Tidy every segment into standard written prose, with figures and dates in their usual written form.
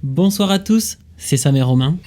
Bonsoir à tous, c'est Sam et Romain.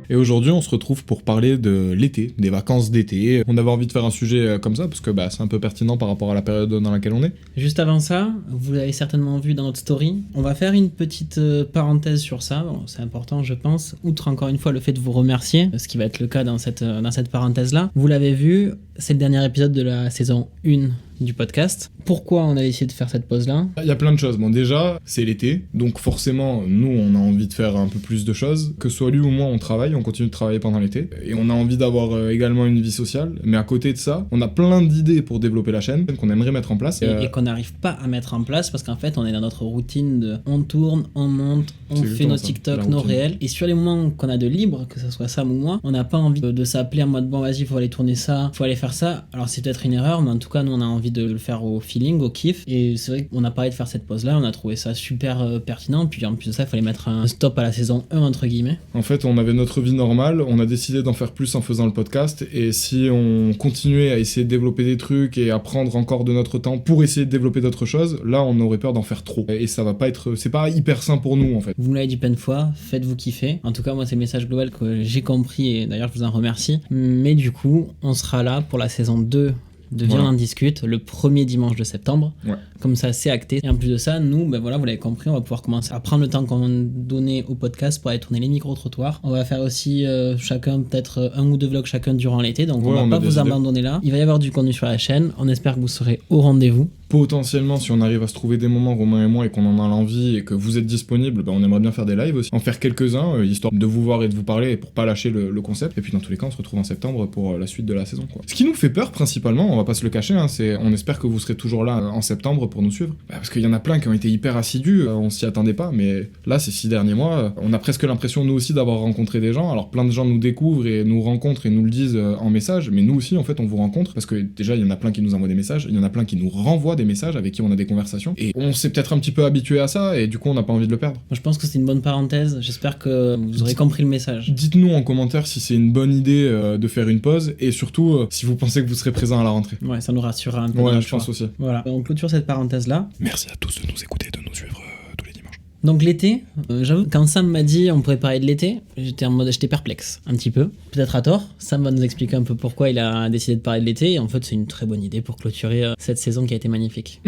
Et aujourd'hui, on se retrouve pour parler de l'été, des vacances d'été. On avait envie de faire un sujet comme ça, parce que c'est un peu pertinent par rapport à la période dans laquelle on est. Juste avant ça, vous l'avez certainement vu dans notre story, on va faire une petite parenthèse sur ça, bon, c'est important je pense, outre encore une fois le fait de vous remercier, ce qui va être le cas dans cette parenthèse-là. Vous l'avez vu, c'est le dernier épisode de la saison 1 du podcast. Pourquoi on a décidé de faire cette pause-là ? Il y a plein de choses. Bon, déjà, c'est l'été, donc forcément, nous, on a envie de faire un peu plus de choses. Que ce soit lui ou moi, on travaille, on continue de travailler pendant l'été. Et on a envie d'avoir également une vie sociale. Mais à côté de ça, on a plein d'idées pour développer la chaîne qu'on aimerait mettre en place. Et qu'on n'arrive pas à mettre en place parce qu'en fait, on est dans notre routine de on tourne, on monte, on fait nos TikTok, nos réels. Et sur les moments qu'on a de libre, que ce soit Sam ou moi, on n'a pas envie de s'appeler en mode bon, vas-y, faut aller tourner ça, faut aller faire ça. Alors, c'est peut-être une erreur, mais en tout cas, nous, on a envie de le faire au feeling, au kiff. Et c'est vrai qu'on a parlé de faire cette pause-là, on a trouvé ça super pertinent. Puis en plus de ça, il fallait mettre un stop à la saison 1, entre guillemets. En fait, on avait notre vie normale, on a décidé d'en faire plus en faisant le podcast. Et si on continuait à essayer de développer des trucs et à prendre encore de notre temps pour essayer de développer d'autres choses, là, on aurait peur d'en faire trop. Et ça va pas être... C'est pas hyper sain pour nous, en fait. Vous me l'avez dit plein de fois, faites-vous kiffer. En tout cas, moi, c'est le message global que j'ai compris et d'ailleurs, je vous en remercie. Mais du coup, on sera là pour la saison 2 de Viens, on en discute, le premier dimanche de septembre. Ouais. Comme ça, c'est acté. Et en plus de ça, nous, voilà, vous l'avez compris, on va pouvoir commencer à prendre le temps qu'on donnait au podcast pour aller tourner les micro-trottoirs. On va faire aussi chacun, peut-être un ou deux vlogs chacun durant l'été. Donc, on va pas vous abandonner là. Il va y avoir du contenu sur la chaîne. On espère que vous serez au rendez-vous. Potentiellement, si on arrive à se trouver des moments, Romain et moi, et qu'on en a l'envie et que vous êtes disponible, on aimerait bien faire des lives aussi. En faire quelques-uns, histoire de vous voir et de vous parler et pour pas lâcher le concept. Et puis dans tous les cas, on se retrouve en septembre pour la suite de la saison, quoi. Ce qui nous fait peur principalement, on va pas se le cacher, c'est on espère que vous serez toujours là en septembre pour nous suivre. Parce qu'il y en a plein qui ont été hyper assidus, on s'y attendait pas, mais là, ces 6 derniers mois, on a presque l'impression, nous aussi, d'avoir rencontré des gens. Alors plein de gens nous découvrent et nous rencontrent et nous le disent en message, mais nous aussi, en fait, on vous rencontre parce que déjà, il y en a plein qui nous envoient des messages, il y en a plein qui nous renvoient des messages avec qui on a des conversations, et on s'est peut-être un petit peu habitué à ça, et du coup on n'a pas envie de le perdre. Moi je pense que c'est une bonne parenthèse, j'espère que vous aurez compris le message. Dites-nous en commentaire si c'est une bonne idée de faire une pause, et surtout si vous pensez que vous serez présent à la rentrée. Ouais, ça nous rassurera un peu. Ouais, je pense aussi. Voilà, on clôture cette parenthèse là. Merci à tous de nous écouter, de nous suivre tous les dimanches. Donc l'été, j'avoue, quand Sam m'a dit on pourrait parler de l'été, j'étais perplexe, un petit peu, peut-être à tort. Sam va nous expliquer un peu pourquoi il a décidé de parler de l'été, et en fait c'est une très bonne idée pour clôturer cette saison qui a été magnifique.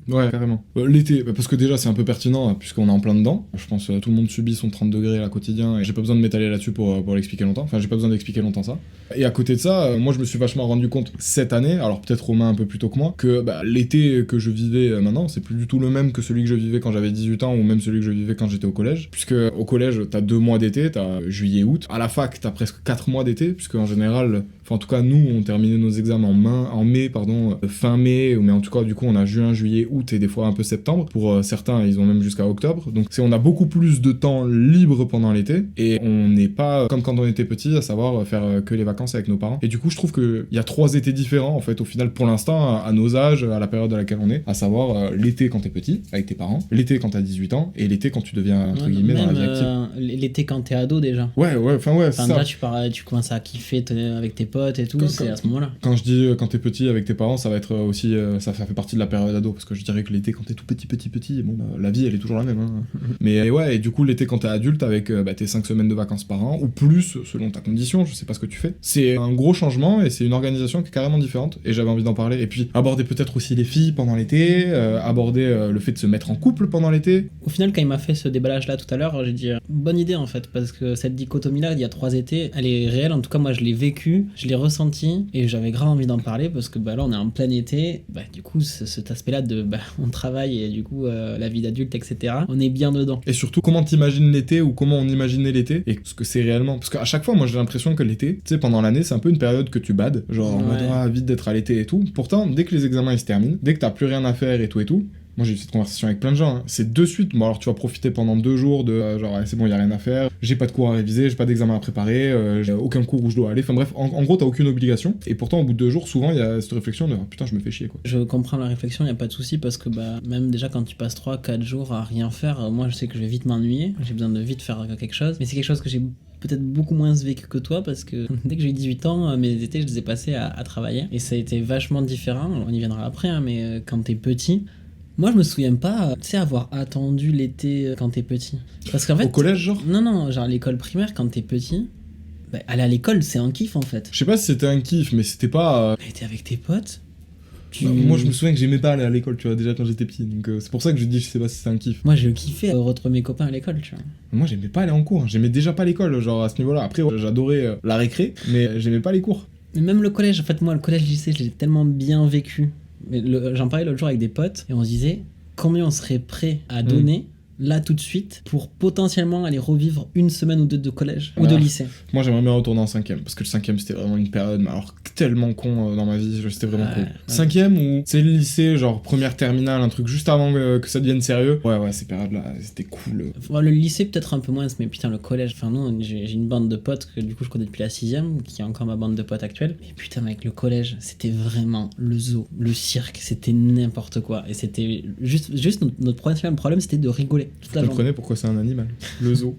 Ouais, carrément. L'été, parce que déjà c'est un peu pertinent, puisqu'on est en plein dedans. Je pense que tout le monde subit son 30 degrés à quotidien, et j'ai pas besoin de m'étaler là-dessus pour l'expliquer longtemps. Enfin, j'ai pas besoin d'expliquer longtemps ça. Et à côté de ça, moi je me suis vachement rendu compte cette année, alors peut-être Romain un peu plus tôt que moi, que l'été que je vivais maintenant, c'est plus du tout le même que celui que je vivais quand j'avais 18 ans, ou même celui que je vivais quand j'étais au collège. Puisque au collège, t'as 2 mois d'été, t'as juillet-août. À la fac, t'as presque 4 mois d'été, puisque en général, en tout cas nous, on terminait nos examens en mai, fin mai, mais en tout cas du coup on a juin, juillet, août et des fois un peu septembre. Pour certains, ils ont même jusqu'à octobre. Donc on a beaucoup plus de temps libre pendant l'été, et on n'est pas comme quand on était petit, à savoir faire que les vacances avec nos parents. Et du coup je trouve qu'il y a 3 étés différents en fait au final pour l'instant, à nos âges, à la période à laquelle on est, à savoir l'été quand t'es petit avec tes parents, l'été quand t'as 18 ans, et l'été quand tu deviens entre guillemets dans la vie active. L'été quand t'es ado déjà. Ouais, c'est ça. Déjà tu commences à kiffer avec tes potes et tout, c'est à ce moment-là. Quand je dis quand t'es petit avec tes parents, ça va être aussi, ça fait partie de la période ado, parce que je dirais que l'été quand t'es tout petit, la vie elle est toujours la même, hein. Mais ouais, et du coup l'été quand t'es adulte avec tes 5 semaines de vacances par an, ou plus selon ta condition, je sais pas ce que tu fais, c'est un gros changement, et c'est une organisation qui est carrément différente, et j'avais envie d'en parler. Et puis aborder peut-être aussi les filles pendant l'été, aborder le fait de se mettre en couple pendant l'été. Au final, quand il m'a fait ce déballage là tout à l'heure, j'ai dit bonne idée en fait, parce que cette dichotomie là il y a 3 étés, elle est réelle. En tout cas moi je l'ai vécu, je l'ai ressenti, et j'avais grave envie d'en parler parce que là on est en plein été, du coup cet aspect là de on travaille, et du coup la vie d'adulte, etc., on est bien dedans. Et surtout comment t'imagines l'été, ou comment on imaginait l'été, et ce que c'est réellement, parce qu'à chaque fois moi j'ai l'impression que l'été, tu sais, pendant l'année c'est un peu une période que tu bades, genre en mode vite d'être à l'été et tout. Pourtant dès que les examens ils se terminent, dès que t'as plus rien à faire et tout, moi j'ai eu cette conversation avec plein de gens, c'est de suite, alors tu vas profiter pendant 2 jours de genre c'est bon, y a rien à faire, j'ai pas de cours à réviser, j'ai pas d'examen à préparer, j'ai aucun cours où je dois aller, enfin bref, en gros t'as aucune obligation, et pourtant au bout de 2 jours souvent il y a cette réflexion de putain je me fais chier quoi. Je comprends la réflexion, y a pas de souci, parce que même déjà quand tu passes 3-4 jours à rien faire, moi je sais que je vais vite m'ennuyer, j'ai besoin de vite faire quelque chose, mais c'est quelque chose que j'ai peut-être beaucoup moins vécu que toi parce que dès que j'ai eu 18 ans, mes étés, je les ai passés à travailler. Et ça a été vachement différent. On y viendra après, hein, mais quand t'es petit... Moi, je me souviens pas, tu sais, avoir attendu l'été quand t'es petit. Parce qu'en fait... Au collège, genre? Non, genre à l'école primaire, quand t'es petit, bah, aller à l'école, c'est un kiff, en fait. Je sais pas si c'était un kiff, mais c'était pas... T'es avec tes potes. Moi, je me souviens que j'aimais pas aller à l'école, tu vois, déjà quand j'étais petit. Donc c'est pour ça que je dis, je sais pas si c'est un kiff. Moi, je kiffais retrouver mes copains à l'école, tu vois. Moi, j'aimais pas aller en cours. J'aimais déjà pas l'école, genre à ce niveau-là. Après, j'adorais la récré, mais j'aimais pas les cours. Mais même le collège, en fait, moi, le collège, lycée, je l'ai tellement bien vécu. Mais j'en parlais l'autre jour avec des potes, et on se disait... Combien on serait prêt à donner là tout de suite pour potentiellement aller revivre une semaine ou deux de collège ou de lycée? Moi j'aimerais bien retourner en 5ème parce que le 5ème c'était vraiment une période mais alors tellement con dans ma vie, c'était vraiment cool. 5ème ou c'est le lycée, genre première terminale, un truc juste avant que ça devienne sérieux. Ouais, ces périodes là c'était cool. Le lycée peut-être un peu moins, mais putain le collège, enfin nous j'ai une bande de potes que du coup je connais depuis la 6ème, qui est encore ma bande de potes actuelle. Mais putain mec, le collège c'était vraiment le zoo, le cirque, c'était n'importe quoi. Et c'était juste notre principal problème c'était de rigoler. Vous comprenez pourquoi c'est un animal, le zoo.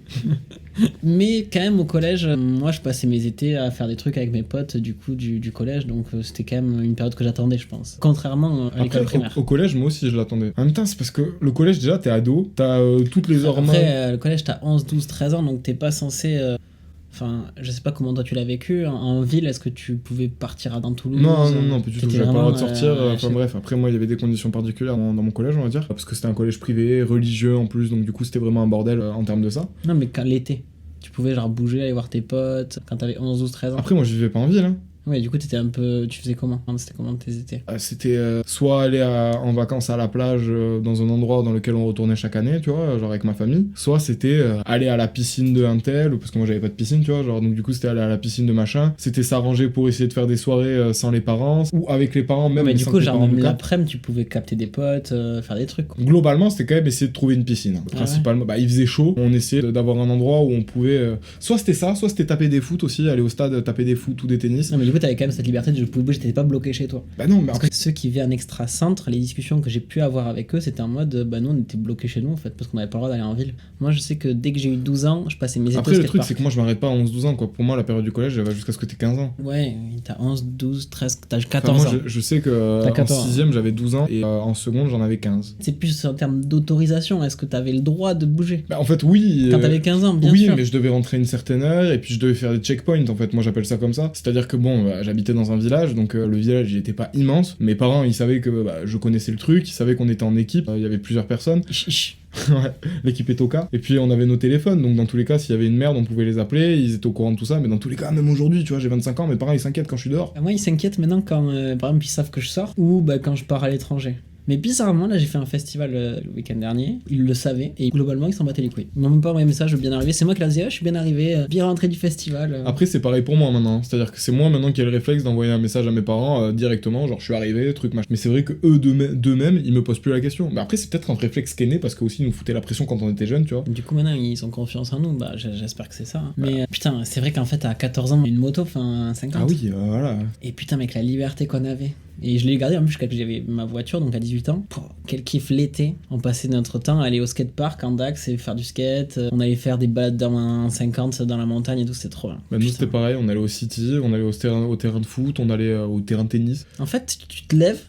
Mais quand même au collège, moi je passais mes étés à faire des trucs avec mes potes du coup du collège, donc c'était quand même une période que j'attendais je pense. Contrairement à l'école primaire. Au collège moi aussi je l'attendais. En même temps c'est parce que le collège déjà t'es ado, t'as toutes les hormones. Après le collège t'as 11, 12, 13 ans donc t'es pas censé... Enfin, je sais pas comment toi tu l'as vécu. En ville, est-ce que tu pouvais partir dans Toulouse? Non, pas du tout. J'avais pas le droit de sortir. Enfin bref, après moi, il y avait des conditions particulières dans mon collège, on va dire. Parce que c'était un collège privé, religieux en plus, donc du coup, c'était vraiment un bordel en termes de ça. Non, mais quand l'été, tu pouvais genre bouger, aller voir tes potes, quand t'avais 11, 12, 13 ans. Après, moi, je vivais pas en ville, hein. Ouais, du coup, t'étais un peu... Tu faisais comment? C'était comment tes étés? C'était soit aller en vacances à la plage dans un endroit dans lequel on retournait chaque année, tu vois, genre avec ma famille. Soit c'était aller à la piscine de un tel, parce que moi j'avais pas de piscine, tu vois, genre donc du coup c'était aller à la piscine de machin. C'était s'arranger pour essayer de faire des soirées sans les parents, ou avec les parents même. Mais du coup, genre même l'après-midi, tu pouvais capter des potes, faire des trucs, quoi. Globalement, c'était quand même essayer de trouver une piscine. Principalement, il faisait chaud, on essayait d'avoir un endroit où on pouvait... Soit c'était ça, soit c'était taper des foot aussi, aller au stade taper des foot ou des tennis. Non mais du coup t'avais quand même cette liberté, je pouvais bouger, t'étais pas bloqué chez toi. Bah non, mais parce que ceux qui vivaient en extra-centre, les discussions que j'ai pu avoir avec eux, c'était en mode, bah nous on était bloqués chez nous en fait, parce qu'on avait pas le droit d'aller en ville. Moi je sais que dès que j'ai eu 12 ans, je passais mes étés Après le truc c'est que moi je m'arrête pas à 11-12 ans quoi. Pour moi la période du collège elle va jusqu'à ce que t'aies 15 ans. Ouais, t'as 11, 12, 13, t'as 14 ans. Moi je sais que en 6ème j'avais 12 ans et en seconde j'en avais 15. C'est plus en termes d'autorisation, est-ce que t'avais le droit de bouger? Bah en fait oui. Quand t'avais 15 ans, bien sûr. Oui, mais je devais rentrer une certaine heure et puis je devais faire des checkpoints en fait, moi j'appelle ça comme ça. C'est-à-dire que bon, j'habitais dans un village, donc le village il était pas immense. Mes parents ils savaient que je connaissais le truc, ils savaient qu'on était en équipe, il y avait plusieurs personnes. Ouais, l'équipe est au cas. Et puis on avait nos téléphones, donc dans tous les cas s'il y avait une merde on pouvait les appeler, ils étaient au courant de tout ça, mais dans tous les cas même aujourd'hui tu vois j'ai 25 ans, mes parents ils s'inquiètent quand je suis dehors. Moi ils s'inquiètent maintenant quand par exemple ils savent que je sors ou quand je pars à l'étranger. Mais bizarrement, là, j'ai fait un festival le week-end dernier. Ils le savaient et globalement, ils s'en battaient les couilles. Ils m'ont même pas envoyé un message, bien arrivé. C'est moi qui leur disais, je suis bien arrivé, bien rentré du festival. Après, c'est pareil pour moi maintenant. C'est-à-dire que c'est moi maintenant qui ai le réflexe d'envoyer un message à mes parents directement, genre je suis arrivé, truc machin. Mais c'est vrai que eux d'eux-mêmes, ils me posent plus la question. Mais après, c'est peut-être un réflexe qui est né parce que aussi ils nous foutaient la pression quand on était jeunes, tu vois. Du coup, maintenant, ils ont confiance en nous. Bah, j'espère que c'est ça. Hein. Mais putain, c'est vrai qu'en fait, à 14 ans, une moto, enfin, 50. Ah oui, voilà. Et putain, mec, la liberté qu'on avait. Et je l'ai gardé en plus jusqu'à que j'avais ma voiture, donc à 18 ans. Quel kiff l'été. On passait notre temps à aller au skatepark en Dax et faire du skate. On allait faire des balades dans 50 dans la montagne et tout, c'était trop bien. Bah, nous c'était pareil, on allait au City, on allait au terrain de foot, on allait au terrain de tennis. En fait, tu te lèves.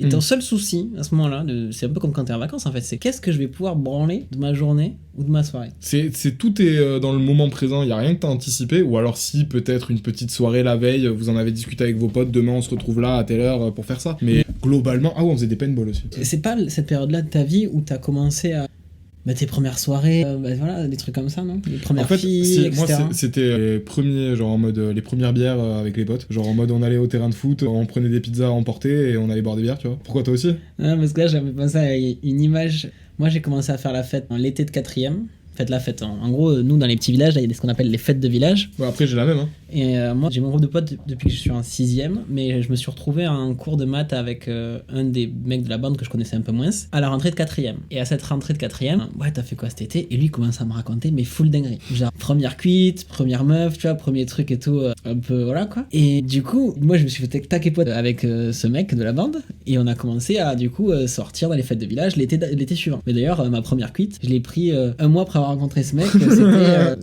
Et ton seul souci à ce moment-là, c'est un peu comme quand t'es en vacances en fait, c'est qu'est-ce que je vais pouvoir branler de ma journée ou de ma soirée. Tout est dans le moment présent, il y a rien que t'as anticipé, ou alors si peut-être une petite soirée la veille, vous en avez discuté avec vos potes, demain on se retrouve là à telle heure pour faire ça. Mais globalement, on faisait des paintball aussi. C'est pas cette période-là de ta vie où t'as commencé à... tes premières soirées, voilà, des trucs comme ça, non? Les premières filles, etc. Moi, c'était les premiers, genre en mode, les premières bières avec les potes. Genre en mode, on allait au terrain de foot, on prenait des pizzas à emporter et on allait boire des bières, tu vois. Pourquoi toi aussi? Non, parce que là, j'avais pensé à une image. Moi, j'ai commencé à faire la fête l'été de 4ème. Faites la fête. En gros, nous, dans les petits villages, il y a ce qu'on appelle les fêtes de village. Ouais, après, j'ai la même, hein. Et moi, j'ai mon groupe de potes depuis que je suis en 6ème, mais je me suis retrouvé en cours de maths avec un des mecs de la bande que je connaissais un peu moins, à la rentrée de 4ème. Et à cette rentrée de 4ème, ouais, t'as fait quoi cet été? Et lui, il commence à me raconter, mais full dinguerie. Genre, première cuite, première meuf, tu vois, premier truc et tout, un peu, voilà quoi. Et du coup, moi, je me suis fait taquer pote avec ce mec de la bande, et on a commencé à, du coup, sortir dans les fêtes de village l'été suivant. Mais d'ailleurs, ma première cuite, je l'ai pris un mois après avoir rencontré ce mec,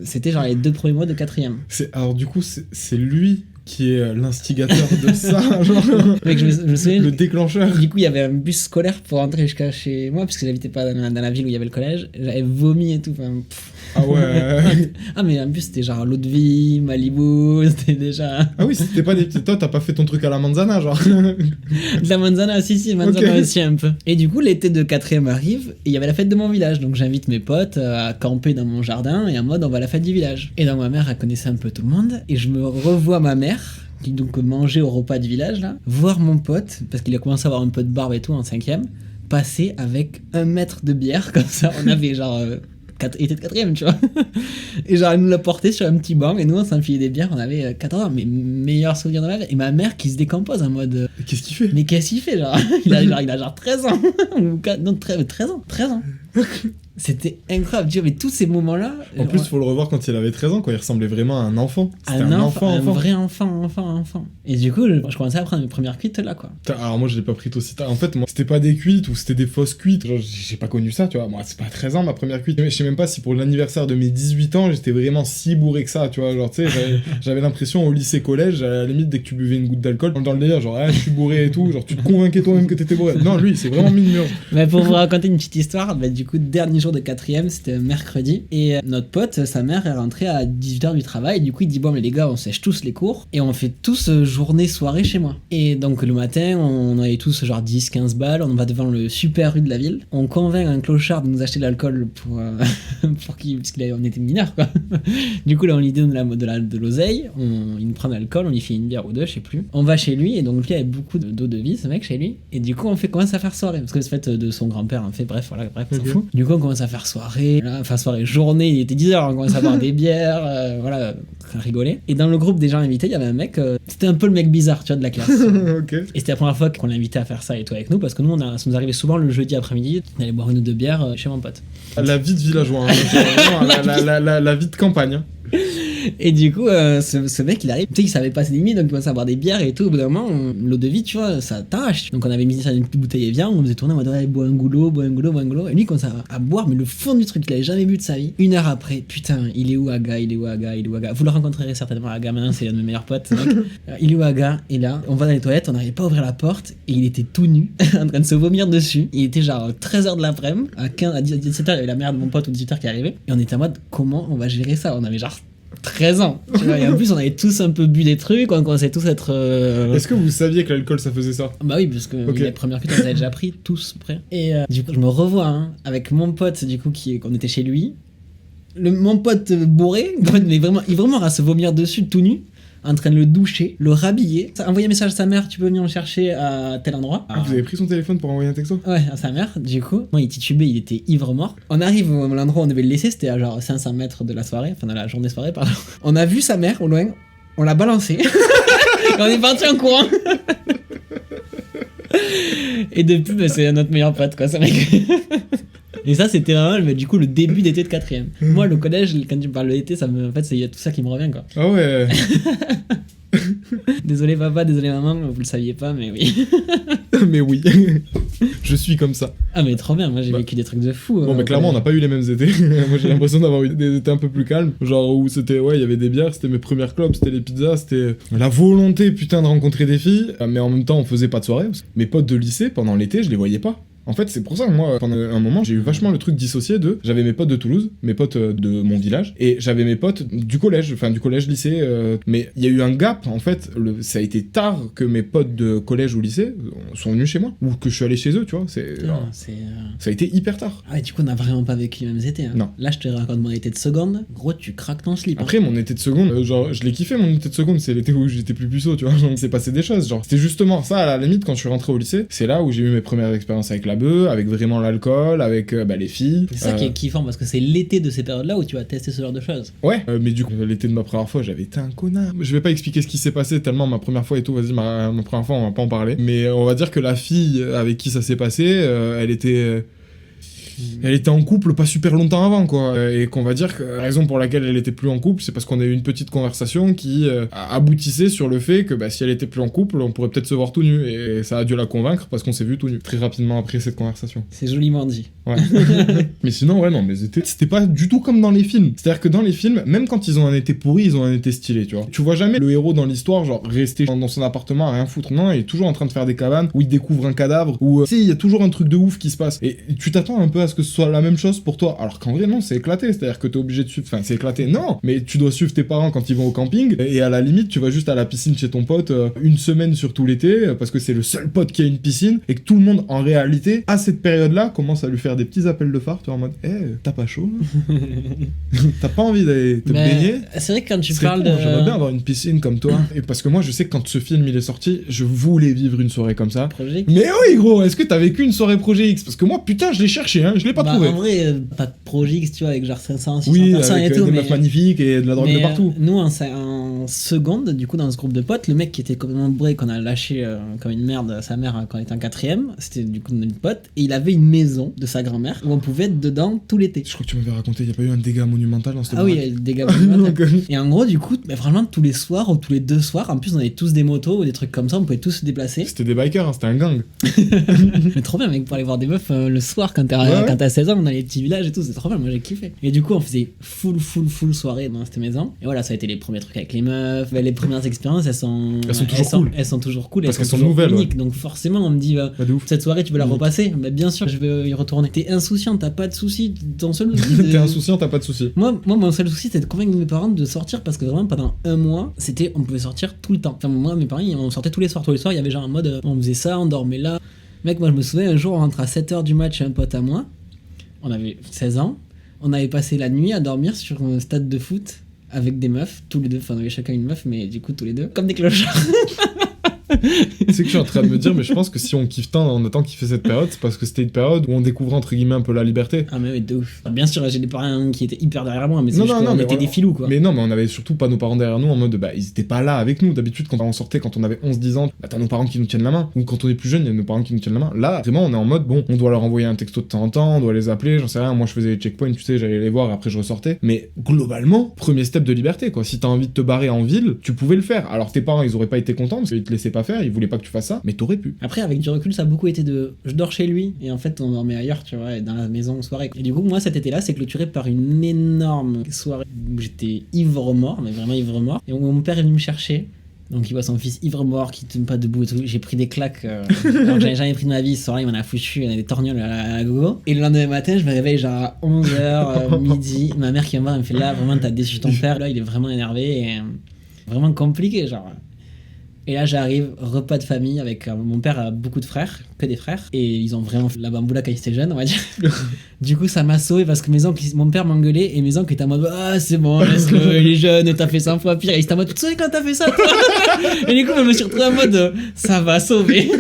c'était genre les 2 premiers mois de 4ème. Alors du coup, c'est lui qui est l'instigateur de ça, genre mec, je me souviens, le déclencheur. Du coup, il y avait un bus scolaire pour rentrer jusqu'à chez moi, parce que j'habitais pas dans la ville où il y avait le collège. J'avais vomi et tout. Ah ouais. Ah, mais en plus, c'était genre l'eau de vie, Malibu, c'était déjà. Ah oui, c'était pas des petits. Toi, t'as pas fait ton truc à la manzana, genre. De la manzana, si, manzana okay. Aussi un peu. Et du coup, l'été de 4ème arrive, et il y avait la fête de mon village. Donc j'invite mes potes à camper dans mon jardin, et en mode, on va à la fête du village. Et donc ma mère, elle connaissait un peu tout le monde, et je me revois ma mère qui donc mangeait au repas du village là, voir mon pote, parce qu'il a commencé à avoir un peu de barbe et tout en 5ème, passer avec 1 mètre de bière, comme ça, on avait genre... il était de 4ème, tu vois. Et genre, elle nous l'a porté sur un petit banc, et nous, on s'enfilait des bières, on avait 14 ans, mais meilleur souvenir de ma vie. Et ma mère qui se décompose en mode... Qu'est-ce qu'il fait? Mais qu'est-ce qu'il fait, genre il a genre 13 ans. Non, 13 ans. C'était incroyable, tu vois, mais tous ces moments-là... En plus, faut le revoir quand il avait 13 ans, quand il ressemblait vraiment à un enfant. C'était un vrai enfant. Et du coup, je commençais à prendre mes premières cuites là, quoi. Alors moi, je l'ai pas pris aussi tard. En fait, moi, c'était pas des cuites ou c'était des fausses cuites. Genre, j'ai pas connu ça, tu vois. Moi, c'est pas à 13 ans, ma première cuite. Je sais même pas si pour l'anniversaire de mes 18 ans, j'étais vraiment si bourré que ça, tu vois. Genre, tu sais, j'avais l'impression au lycée-collège, à la limite, dès que tu buvais une goutte d'alcool, dans le délire, genre, je suis bourré et tout. Genre, tu te convainquais toi-même que t'étais bourré. Non, lui, c'est vraiment mis le mur. Mais pour vous raconter une petite histoire, du coup, dernier jour de 4ème, c'était mercredi, et notre pote, sa mère est rentrée à 18h du travail, et du coup il dit bon mais les gars, on sèche tous les cours et on fait tous journée soirée chez moi. Et donc le matin, on avait tous genre 10-15 balles, on va devant le super rue de la ville, on convainc un clochard de nous acheter de l'alcool pour qu'il, parce qu'on était mineurs quoi. Du coup là on lui donne de l'oseille, il nous prend de l'alcool, on lui fait une bière ou deux, je sais plus. On va chez lui, et donc lui avait beaucoup d'eau de vie, ce mec chez lui, et du coup on commence à faire soirée, parce que c'est fait de son grand-père, en fait, bref, on s'en fout. Du coup on commence à faire soirée, enfin soirée, journée, il était 10h, on commençait à boire des bières, voilà, à rigoler. Et dans le groupe des gens invités, il y avait un mec, c'était un peu le mec bizarre, tu vois, de la classe. Okay. Et c'était la première fois qu'on l'invitait à faire ça et tout avec nous, parce que nous, ça nous arrivait souvent le jeudi après-midi, on allait boire 1 ou 2 bières chez mon pote. La vie de villageois, la vie de campagne. Hein. Et du coup, ce mec il arrive, tu sais, il savait pas ses limites, donc il commençait à boire des bières et tout. Au bout d'un moment, l'eau de vie, tu vois, ça t'arrache. Donc on avait mis ça dans une petite bouteille et viande, on faisait tourner en mode ouais, bois un goulot. Et lui, il commençait à boire, mais le fond du truc, il avait jamais bu de sa vie. 1 heure après, putain, il est où Aga? Vous le rencontrerez certainement, Aga, maintenant, c'est un de mes meilleurs potes, mec. Il est où Aga? Et là, on va dans les toilettes, on n'arrivait pas à ouvrir la porte, et il était tout nu, en train de se vomir dessus. Il était genre 13h de l'après-midi, à 17h, il y avait la mère de mon pote ou 18h qui arrivait, et on était en mode comment on va gérer ça? On avait genre 13 ans, tu vois, et en plus on avait tous un peu bu des trucs, on commençait tous à être... Est-ce que vous saviez que l'alcool ça faisait ça? Bah oui, parce que les premières cuites on les avait déjà pris, tous près. Et du coup je me revois avec mon pote, du coup, qu'on était chez lui, mon pote bourré, mais vraiment, il vraiment à se vomir dessus tout nu, en train de le doucher, le rhabiller, envoyer un message à sa mère, tu peux venir me chercher à tel endroit. Vous avez pris son téléphone pour envoyer un texto? Ouais, à sa mère, du coup. Moi, il titubait, il était ivre mort. On arrive à l'endroit où on devait le laisser, c'était à genre 500 mètres de la soirée, enfin de la journée soirée, pardon. On a vu sa mère au loin, on l'a balancé, et on est parti en courant. Et depuis, c'est notre meilleur pote, quoi, ce mec. Et ça, c'était vraiment du coup le début d'été de 4ème. Moi, le collège, quand tu me parles de l'été, en fait, il y a tout ça qui me revient, quoi. Ah ouais. Désolé papa, désolé maman, vous le saviez pas, mais oui. Mais oui. Je suis comme ça. Ah mais trop bien, moi j'ai vécu des trucs de fou. Bon mais clairement on n'a pas eu les mêmes étés. Moi j'ai l'impression d'avoir eu des étés un peu plus calmes. Genre où c'était, ouais, il y avait des bières, c'était mes premières clopes, c'était les pizzas, c'était la volonté putain de rencontrer des filles. Mais en même temps on faisait pas de soirée. Mes potes de lycée, pendant l'été, je les voyais pas. En fait, c'est pour ça que moi, pendant un moment, j'ai eu vachement le truc dissocié de... J'avais mes potes de Toulouse, mes potes de mon village, et j'avais mes potes du collège, enfin du collège-lycée. Mais il y a eu un gap, en fait. Ça a été tard que mes potes de collège ou lycée sont venus chez moi, ou que je suis allé chez eux, tu vois. Ça a été hyper tard. Ah ouais, du coup, on n'a vraiment pas vécu les mêmes étés. Hein. Non. Là, je te raconte mon été de seconde. Gros, tu craques ton slip. Après, mon été de seconde, genre, je l'ai kiffé, mon été de seconde. C'est l'été où j'étais plus puceau, tu vois. Genre, il s'est passé des choses. Genre, c'était justement ça, à la limite, quand je suis rentré au lycée, c'est là où j'ai eu mes premières expériences avec la la bœuf, avec vraiment l'alcool, avec les filles. C'est ça qui est kiffant, parce que c'est l'été de ces périodes-là où tu vas tester ce genre de choses. Ouais, mais du coup, l'été de ma première fois, j'avais été un connard. Je vais pas expliquer ce qui s'est passé tellement ma première fois et tout, vas-y, ma première fois, on va pas en parler. Mais on va dire que la fille avec qui ça s'est passé, elle était en couple pas super longtemps avant, quoi. Et qu'on va dire que la raison pour laquelle elle était plus en couple, c'est parce qu'on a eu une petite conversation qui aboutissait sur le fait que si elle était plus en couple, on pourrait peut-être se voir tout nu. Et ça a dû la convaincre parce qu'on s'est vu tout nu très rapidement après cette conversation. C'est joliment dit. Ouais. Mais sinon, ouais, non, mais c'était pas du tout comme dans les films. C'est-à-dire que dans les films, même quand ils ont un été pourri, ils ont un été stylé, tu vois. Tu vois jamais le héros dans l'histoire, genre, rester dans son appartement à rien foutre. Non, il est toujours en train de faire des cabanes où il découvre un cadavre, où, tu sais, il y a toujours un truc de ouf qui se passe. Et tu t'attends un peu à ce que ce soit la même chose pour toi. Alors qu'en vrai, non, c'est éclaté. C'est-à-dire que t'es obligé de suivre. Enfin, c'est éclaté, non. Mais tu dois suivre tes parents quand ils vont au camping. Et à la limite, tu vas juste à la piscine chez ton pote une semaine sur tout l'été, parce que c'est le seul pote qui a une piscine. Et que tout le monde, en réalité, à cette période-là, commence à lui faire des petits appels de phare. Tu vois, en mode, t'as pas chaud là t'as pas envie d'aller te baigner? C'est vrai que quand tu parles de... J'aimerais bien avoir une piscine comme toi. Et parce que moi, je sais que quand ce film il est sorti, je voulais vivre une soirée comme ça. Projet X. Mais oui, gros, est-ce que t'as vécu une soirée Projet X? Parce que moi, putain, je l'ai cherché, hein, je l'ai pas trouvé. En vrai, pas de Projet X, tu vois, avec genre 500, 600 oui, personnes avec et tout. Des meufs magnifiques et de la drogue de partout. Nous, en seconde, du coup, dans ce groupe de potes, le mec qui était complètement bourré, qu'on a lâché comme une merde à sa mère quand on était en 4ème, c'était du coup notre pote, et il avait une maison de sa grand-mère où on pouvait être dedans tout l'été. Je crois que tu m'avais raconté, il y a pas eu un dégât monumental dans cette Ah oui, il y a eu des dégâts monumentaux. Et en gros, du coup, franchement, tous les soirs ou tous les 2 soirs, en plus, on avait tous des motos ou des trucs comme ça, on pouvait tous se déplacer. C'était des bikers, hein, c'était un gang. Mais trop bien, mec, pour aller voir des meufs le soir quand t'as 16 ans, dans les petits villages et tout, c'est trop bien, moi j'ai kiffé. Et du coup, on faisait full soirée dans cette maison. Et voilà, ça a été les premiers trucs avec les meufs. Les premières expériences, elles sont toujours cool. Parce elles sont nouvelles. Uniques. Ouais. Donc forcément, on me dit, cette soirée, tu veux la repasser? Bah, bien sûr, je veux y retourner. T'es insouciant, t'as pas de soucis. Ton seul souci, t'es insouciant, t'as pas de soucis. Moi, mon seul souci, c'était de convaincre mes parents de sortir parce que vraiment, pendant un mois, on pouvait sortir tout le temps. Enfin, moi, mes parents, on sortait tous les soirs. Tous les soirs, il y avait genre un mode, on faisait ça, on dormait là. Mec, moi, je me souviens, un jour, on rentre à 7h du match chez un pote à moi. On avait 16 ans. On avait passé la nuit à dormir sur un stade de foot avec des meufs, tous les deux. Enfin, on avait chacun une meuf, mais du coup, tous les deux, comme des clochards. C'est que je suis en train de me dire, mais je pense que si on kiffe tant, on a tant kiffé cette période, c'est parce que c'était une période où on découvrait entre guillemets un peu la liberté. Ah mais oui, de ouf. Bien sûr, j'ai des parents qui étaient hyper derrière moi, mais c'est juste qu'on était des filous, quoi. Mais non, mais on avait surtout pas nos parents derrière nous en mode, ils étaient pas là avec nous. D'habitude, quand on sortait, quand on avait 11-10 ans, t'as nos parents qui nous tiennent la main. Ou quand on est plus jeune, il y a nos parents qui nous tiennent la main. Là, vraiment, on est en mode, bon, on doit leur envoyer un texto de temps en temps, on doit les appeler, j'en sais rien. Moi, je faisais les checkpoints, tu sais, j'allais les voir, après je ressortais. Mais globalement, premier step de liberté, quoi. Si t'as envie de te barrer en ville, tu pouvais le faire. Alors tes parents, ils auraient pas été contents parce qu'ils te laissaient pas faire, ils voulaient pas que tu fasses ça, mais t'aurais pu. Après, avec du recul, ça a beaucoup été je dors chez lui et en fait on dormait ailleurs, tu vois, dans la maison en soirée. Et du coup, moi cet été-là, c'est clôturé par une énorme soirée où j'étais ivre-mort, mais vraiment ivre-mort. Et où mon père est venu me chercher. Donc il voit son fils ivre-mort qui tient pas debout et tout. J'ai pris des claques alors que j'avais jamais pris de ma vie. Ce soir-là, il m'en a foutu, il y en a des torgnoles à la gogo. Et le lendemain matin, je me réveille genre à 11h, midi. Ma mère qui me voit, elle me fait là, vraiment, t'as déçu ton père. Là, il est vraiment énervé et vraiment compliqué, genre. Et là, j'arrive, repas de famille avec mon père a beaucoup de frères, que des frères, et ils ont vraiment fait la bamboula quand ils étaient jeunes, on va dire. Du coup, ça m'a sauvé parce que mon père m'engueulait et mes oncles étaient en mode ah, c'est bon, laisse-le, il est jeune, t'as fait 100 fois pire. Et ils étaient en mode tu te souviens quand t'as fait ça, toi? Et du coup, je me suis retrouvé en mode ça va sauver.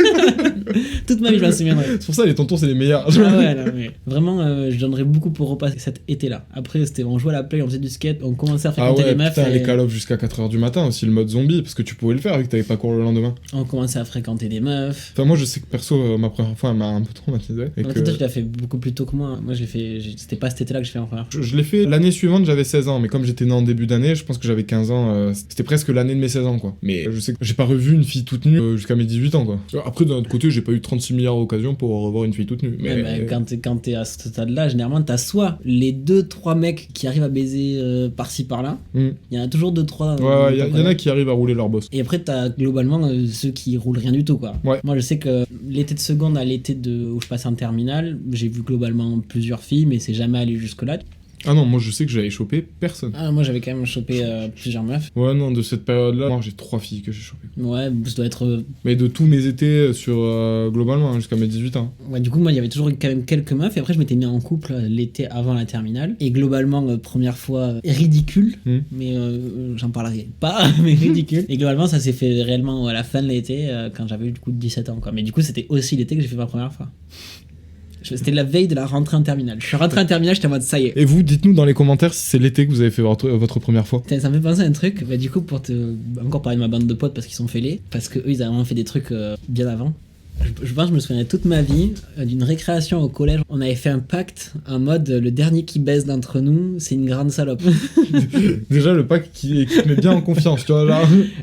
Toute ma vie, je m'en souviendrai. C'est pour ça, les tontons, c'est les meilleurs. Ah ouais, non, mais vraiment, je donnerais beaucoup pour repasser cet été-là. Après, on jouait à la play, on faisait du skate, on commençait à fréquenter les meufs. Putain, les call-off jusqu'à 4h du matin aussi, le mode zombie, parce que tu pouvais le faire vu que t'avais pas cours le lendemain. On commençait à fréquenter des meufs. Enfin, moi, je sais que perso, ma première fois, elle m'a un peu traumatisé. Et que... Toi, tu l'as fait beaucoup plus tôt que moi. Moi, c'était pas cet été-là que j'ai fait en première fois. Je l'ai fait l'année suivante, j'avais 16 ans, mais comme j'étais né en début d'année, je pense que j'avais 15 ans. C'était presque l'année de mes 16 ans, quoi. Mais je sais que j'ai pas revu une fille toute nue jusqu'à mes 18 ans, quoi. Après, d'un autre côté, j'ai pas eu 36 milliards d'occasions pour revoir une fille toute nue. Mais quand t'es à ce stade-là, généralement, t'as soit les 2-3 mecs qui arrivent à baiser par-ci par-là. Il y en a toujours 2-3. Ouais, il y en a qui arrivent à rouler leur boss. Et après, t'as globalement ceux qui roulent rien du tout, quoi. Ouais. Moi, je sais que l'été de seconde à l'été où je passais en terminale, j'ai vu globalement plusieurs filles, mais c'est jamais allé jusque-là. Ah non, moi je sais que j'avais chopé personne. Ah, moi j'avais quand même chopé plusieurs meufs. Ouais, non, de cette période-là, moi j'ai 3 filles que j'ai chopé. Ouais, ça doit être. Mais de tous mes étés sur globalement, jusqu'à mes 18 ans. Ouais, du coup, moi il y avait toujours quand même quelques meufs, et après je m'étais mis en couple l'été avant la terminale. Et globalement, première fois ridicule, mais j'en parlerai pas, mais ridicule. Et globalement, ça s'est fait réellement à la fin de l'été, quand j'avais du coup 17 ans, quoi. Mais du coup, c'était aussi l'été que j'ai fait ma première fois. C'était la veille de la rentrée en terminale. Je suis rentré en terminale, j'étais en mode ça y est. Et vous, dites-nous dans les commentaires si c'est l'été que vous avez fait votre première fois. Ça me fait penser à un truc, bah, du coup, pour te encore parler de ma bande de potes parce qu'ils sont fêlés, parce que eux ils avaient vraiment fait des trucs bien avant. Je pense que je me souviendrai toute ma vie d'une récréation au collège. On avait fait un pacte en mode le dernier qui baise d'entre nous, c'est une grande salope. Déjà, le pacte qui te met bien en confiance, tu vois, là.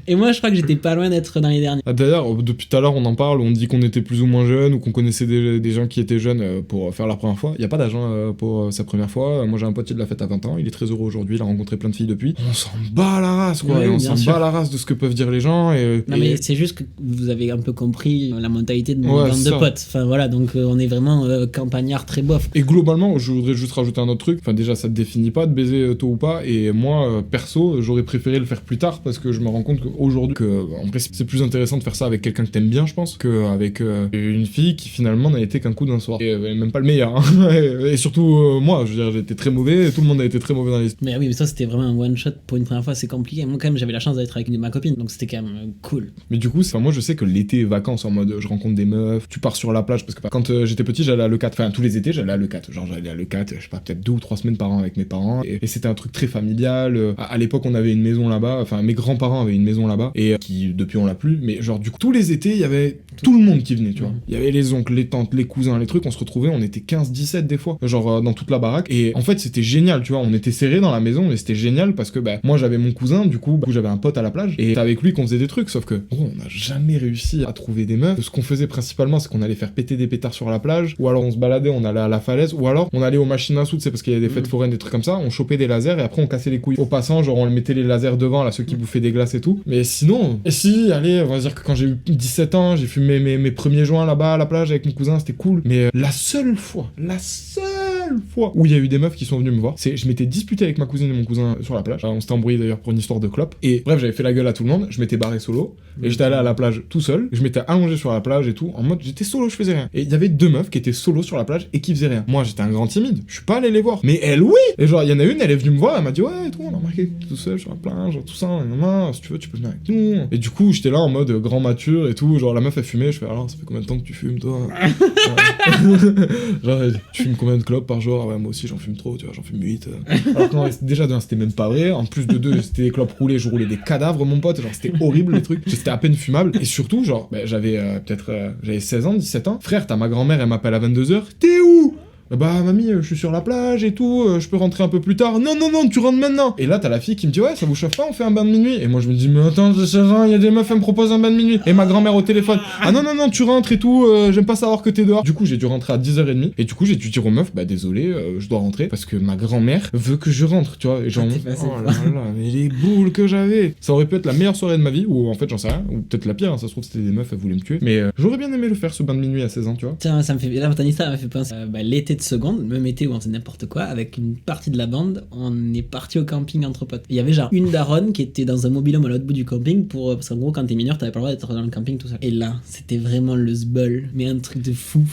Et moi, je crois que j'étais pas loin d'être dans les derniers. Ah, d'ailleurs, depuis tout à l'heure, on en parle, on dit qu'on était plus ou moins jeunes ou qu'on connaissait des gens qui étaient jeunes pour faire leur première fois. Il n'y a pas d'âge pour sa première fois. Moi, j'ai un pote qui l'a fait à 20 ans. Il est très heureux aujourd'hui. Il a rencontré plein de filles depuis. On s'en bat la race, quoi. Oui, et on s'en bat la race de ce que peuvent dire les gens. Non, mais c'est juste que vous avez un peu compris la mentalité de mon bande de potes. Enfin voilà, donc on est vraiment campagnard très bof. Et globalement, je voudrais juste rajouter un autre truc. Enfin, déjà, ça te définit pas de baiser tôt ou pas. Et moi, perso, j'aurais préféré le faire plus tard parce que je me rends compte qu'aujourd'hui, en vrai, c'est plus intéressant de faire ça avec quelqu'un que t'aimes bien, je pense, qu'avec une fille qui finalement n'a été qu'un coup d'un soir. Et même pas le meilleur. Hein. et surtout, moi, je veux dire, j'étais très mauvais. Et tout le monde a été très mauvais dans les. Mais oui, mais ça, c'était vraiment un one shot pour une première fois. C'est compliqué. Moi, quand même, j'avais la chance d'être avec ma copine, donc c'était quand même cool. Mais du coup, moi, je sais que l'été, vacances, en mode, je rencontre des meufs, tu pars sur la plage parce que quand j'étais petit, j'allais à l'E4. Enfin, tous les étés, j'allais à l'E4. Genre, j'allais à l'E4, je sais pas, peut-être 2 ou 3 semaines par an avec mes parents. Et c'était un truc très familial. À l'époque, on avait une maison là-bas. Enfin, mes grands-parents avaient une maison là-bas. Et qui, depuis, on l'a plus. Mais genre, du coup, tous les étés, il y avait tout le monde qui venait, tu vois. Il y avait les oncles, les tantes, les cousins, les trucs. On se retrouvait, on était 15-17 des fois. Genre, dans toute la baraque. Et en fait, c'était génial, tu vois. On était serrés dans la maison, mais c'était génial parce que, moi, j'avais mon cousin, du coup, j'avais un pote à la plage. Et c'est avec lui qu'on faisait des trucs. Sauf que, on n'a jamais réussi à trouver des meufs. Ce qu'on faisait principalement, c'est qu'on allait faire péter des pétards sur la plage, ou alors on se baladait, on allait à la falaise, ou alors on allait aux machines à sous, c'est parce qu'il y a des fêtes foraines, des trucs comme ça, on chopait des lasers et après on cassait les couilles. Au passant, genre on mettait les lasers devant, là, ceux qui bouffaient des glaces et tout. Mais sinon, et si, allez, on va dire que quand j'ai eu 17 ans, j'ai fumé mes premiers joints là-bas à la plage avec mon cousin, c'était cool. Mais la seule fois où il y a eu des meufs qui sont venues me voir, je m'étais disputé avec ma cousine et mon cousin sur la plage. On s'était embrouillé d'ailleurs pour une histoire de clope. Et bref, j'avais fait la gueule à tout le monde, je m'étais barré solo, et j'étais allé à la plage tout seul, je m'étais allongé sur la plage et tout, en mode j'étais solo, je faisais rien. Et il y avait 2 meufs qui étaient solo sur la plage et qui faisaient rien. Moi, j'étais un grand timide, je suis pas allé les voir. Mais elle, oui! Et genre, il y en a une, elle est venue me voir, elle m'a dit, ouais, et tout, on a remarqué que t'es tout seul sur la plage, genre tout ça, et maman, si tu veux, tu peux venir avec nous. Et du coup, j'étais là en mode grand mature et tout, genre la meuf elle fumait, je fais, alors, ça fait combien de temps que tu fumes, toi? Genre, tu fumes combien de clopes par jour? Ah ouais, moi aussi, j'en fume trop, tu vois, j'en fume 8. Alors que non, déjà, c'était même pas vrai. En plus de 2, c'était des clopes roulées, je roulais des cadavres, mon pote, genre, c'était horrible les trucs. C'était à peine fumable. Et surtout, genre, j'avais j'avais 16 ans, 17 ans. Frère, t'as ma grand-mère, elle m'appelle à 22h. T'es où? Bah mamie, je suis sur la plage et tout, je peux rentrer un peu plus tard. Non, tu rentres maintenant. Et là t'as la fille qui me dit ouais, ça vous chauffe pas, on fait un bain de minuit. Et moi je me dis mais attends, j'ai 16 ans, il y a des meufs, elles me proposent un bain de minuit. Et ma grand-mère au téléphone, ah non, tu rentres et tout, j'aime pas savoir que t'es dehors. Du coup j'ai dû rentrer à 10h30. Et du coup j'ai dû dire aux meufs, bah désolé, je dois rentrer parce que ma grand-mère veut que je rentre, tu vois. Et genre, oh là là, mais les boules que j'avais. Ça aurait pu être la meilleure soirée de ma vie, ou en fait j'en sais rien, ou peut-être la pire, hein, ça se trouve c'était des meufs, elles voulaient me tuer. Mais j'aurais bien aimé le faire ce bain de minuit à 16 ans, tu vois. Tiens, ça me fait, là, ça m'a fait penser l'été de seconde, même été où on faisait n'importe quoi, avec une partie de la bande, on est parti au camping entre potes. Il y avait genre une daronne qui était dans un mobil-home à l'autre bout du camping, parce qu'en gros, quand t'es mineur, t'avais pas le droit d'être dans le camping tout seul. Et là, c'était vraiment le zbeul, mais un truc de fou.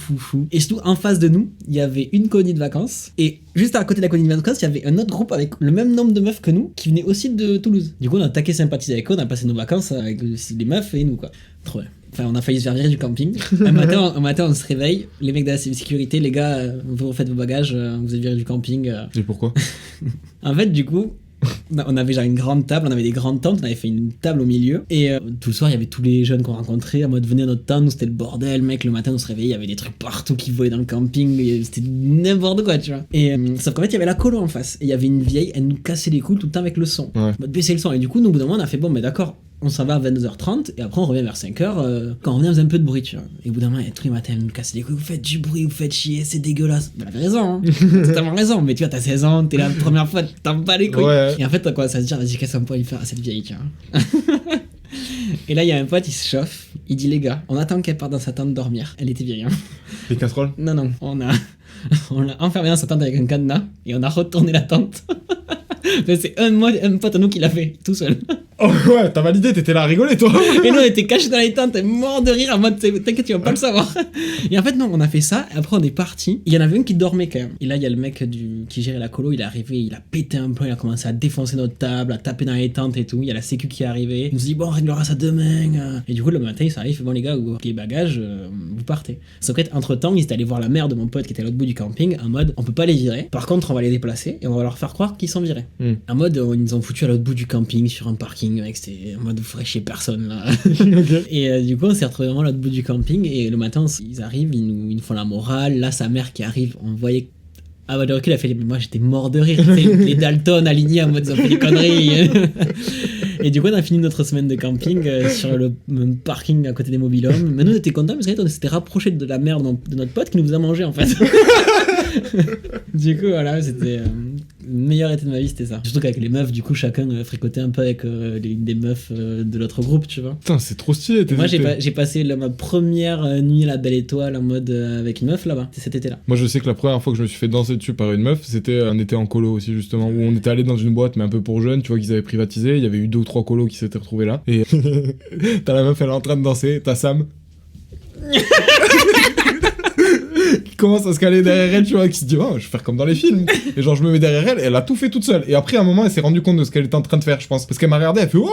Et surtout, en face de nous, il y avait une colonie de vacances, et juste à côté de la colonie de vacances, il y avait un autre groupe avec le même nombre de meufs que nous, qui venaient aussi de Toulouse. Du coup, on a taqué sympathiser avec eux, on a passé nos vacances avec les meufs et nous, quoi. Trop bien. Enfin, on a failli se faire virer du camping. Un matin, on se réveille. Les mecs de la sécurité, les gars, vous faites vos bagages, vous êtes virés du camping. Et pourquoi? En fait, du coup, on avait genre une grande table, on avait des grandes tentes, on avait fait une table au milieu. Et tout le soir, il y avait tous les jeunes qu'on rencontrait, en mode venez à notre tente, nous c'était le bordel, mec. Le matin, on se réveillait, il y avait des trucs partout qui volaient dans le camping, et c'était n'importe quoi, tu vois. Et sauf qu'en fait, il y avait la colo en face. Et il y avait une vieille, elle nous cassait les couilles tout le temps avec le son. Ouais. Mode baisser le son. Et du coup, nous, au bout d'un moment, on a fait bon, mais d'accord. On s'en va à 22h30 et après on revient vers 5h quand on revient on faisait un peu de bruit, tu vois. Et au bout d'un moment, tous les matins, elle nous casse les couilles, vous faites du bruit, vous faites chier, c'est dégueulasse. Elle avait raison, hein. Totalement raison, mais tu vois, t'as 16 ans, t'es la première fois, t'en bats les couilles. Ouais. Et en fait, t'as quoi, ça se dire, vas-y, qu'est-ce qu'on peut y faire à cette vieille, tu vois. Et là, il y a un pote, il se chauffe, il dit les gars, on attend qu'elle parte dans sa tente dormir. Elle était vieille, hein. Les casseroles? Non, on l'a enfermée dans sa tente avec un cadenas et on a retourné la tente. C'est un pote à nous qui l'a fait, tout seul. Oh ouais, t'as validé, t'étais là à rigoler, toi. Et nous, on était cachés dans les tentes, mort de rire, en mode, t'inquiète, tu vas pas le savoir. Et en fait, non, on a fait ça, et après, on est parti. Il y en avait un qui dormait quand même. Et là, il y a le mec qui gérait la colo, il est arrivé, il a pété un plomb, il a commencé à défoncer notre table, à taper dans les tentes et tout. Il y a la sécu qui est arrivée. Il nous dit, bon, on réglera ça demain. Et du coup, le matin, il s'arrive, il fait, bon, les gars, les bagages, vous partez. Sauf qu'entre temps, ils étaient allés voir la mère de mon pote qui était à l'autre bout du camping, en mode, on peut pas les virer, par contre, on va les déplacer et on va leur faire croire qu'ils sont virés. En mode, ils nous ont foutu à l'autre bout du camping sur un parking, mec, c'était en mode, vous ferez chier personne là. Et du coup, on s'est retrouvés vraiment à l'autre bout du camping et le matin, ils arrivent, ils nous font la morale. Là, sa mère qui arrive, on voyait. Ah bah de recul, elle a fait. Moi j'étais mort de rire. Les Dalton alignés en mode ils ont fait des conneries. Et du coup, on a fini notre semaine de camping sur le parking à côté des mobil-homes. Mais nous, on était contents parce qu'on s'était rapproché de la mère de notre pote qui nous a mangé en fait. Du coup, voilà, c'était le meilleur été de ma vie, c'était ça. Surtout qu'avec les meufs, du coup, chacun fricotait un peu avec des meufs de l'autre groupe, tu vois. Putain, c'est trop stylé. Moi, j'ai passé ma première nuit à la Belle Étoile en mode avec une meuf là-bas. C'était cet été-là. Moi, je sais que la première fois que je me suis fait danser dessus par une meuf, c'était un été en colo aussi, justement, où on était allé dans une boîte, mais un peu pour jeunes, tu vois, qu'ils avaient privatisé. Il y avait eu 2 ou 3 colos qui s'étaient retrouvés là. Et t'as la meuf, elle est en train de danser, t'as Sam. Qui commence à se caler derrière elle, tu vois, qui se dit oh, je vais faire comme dans les films. Et genre je me mets derrière elle et elle a tout fait toute seule. Et après à un moment elle s'est rendue compte de ce qu'elle était en train de faire, je pense, parce qu'elle m'a regardé, elle fait oh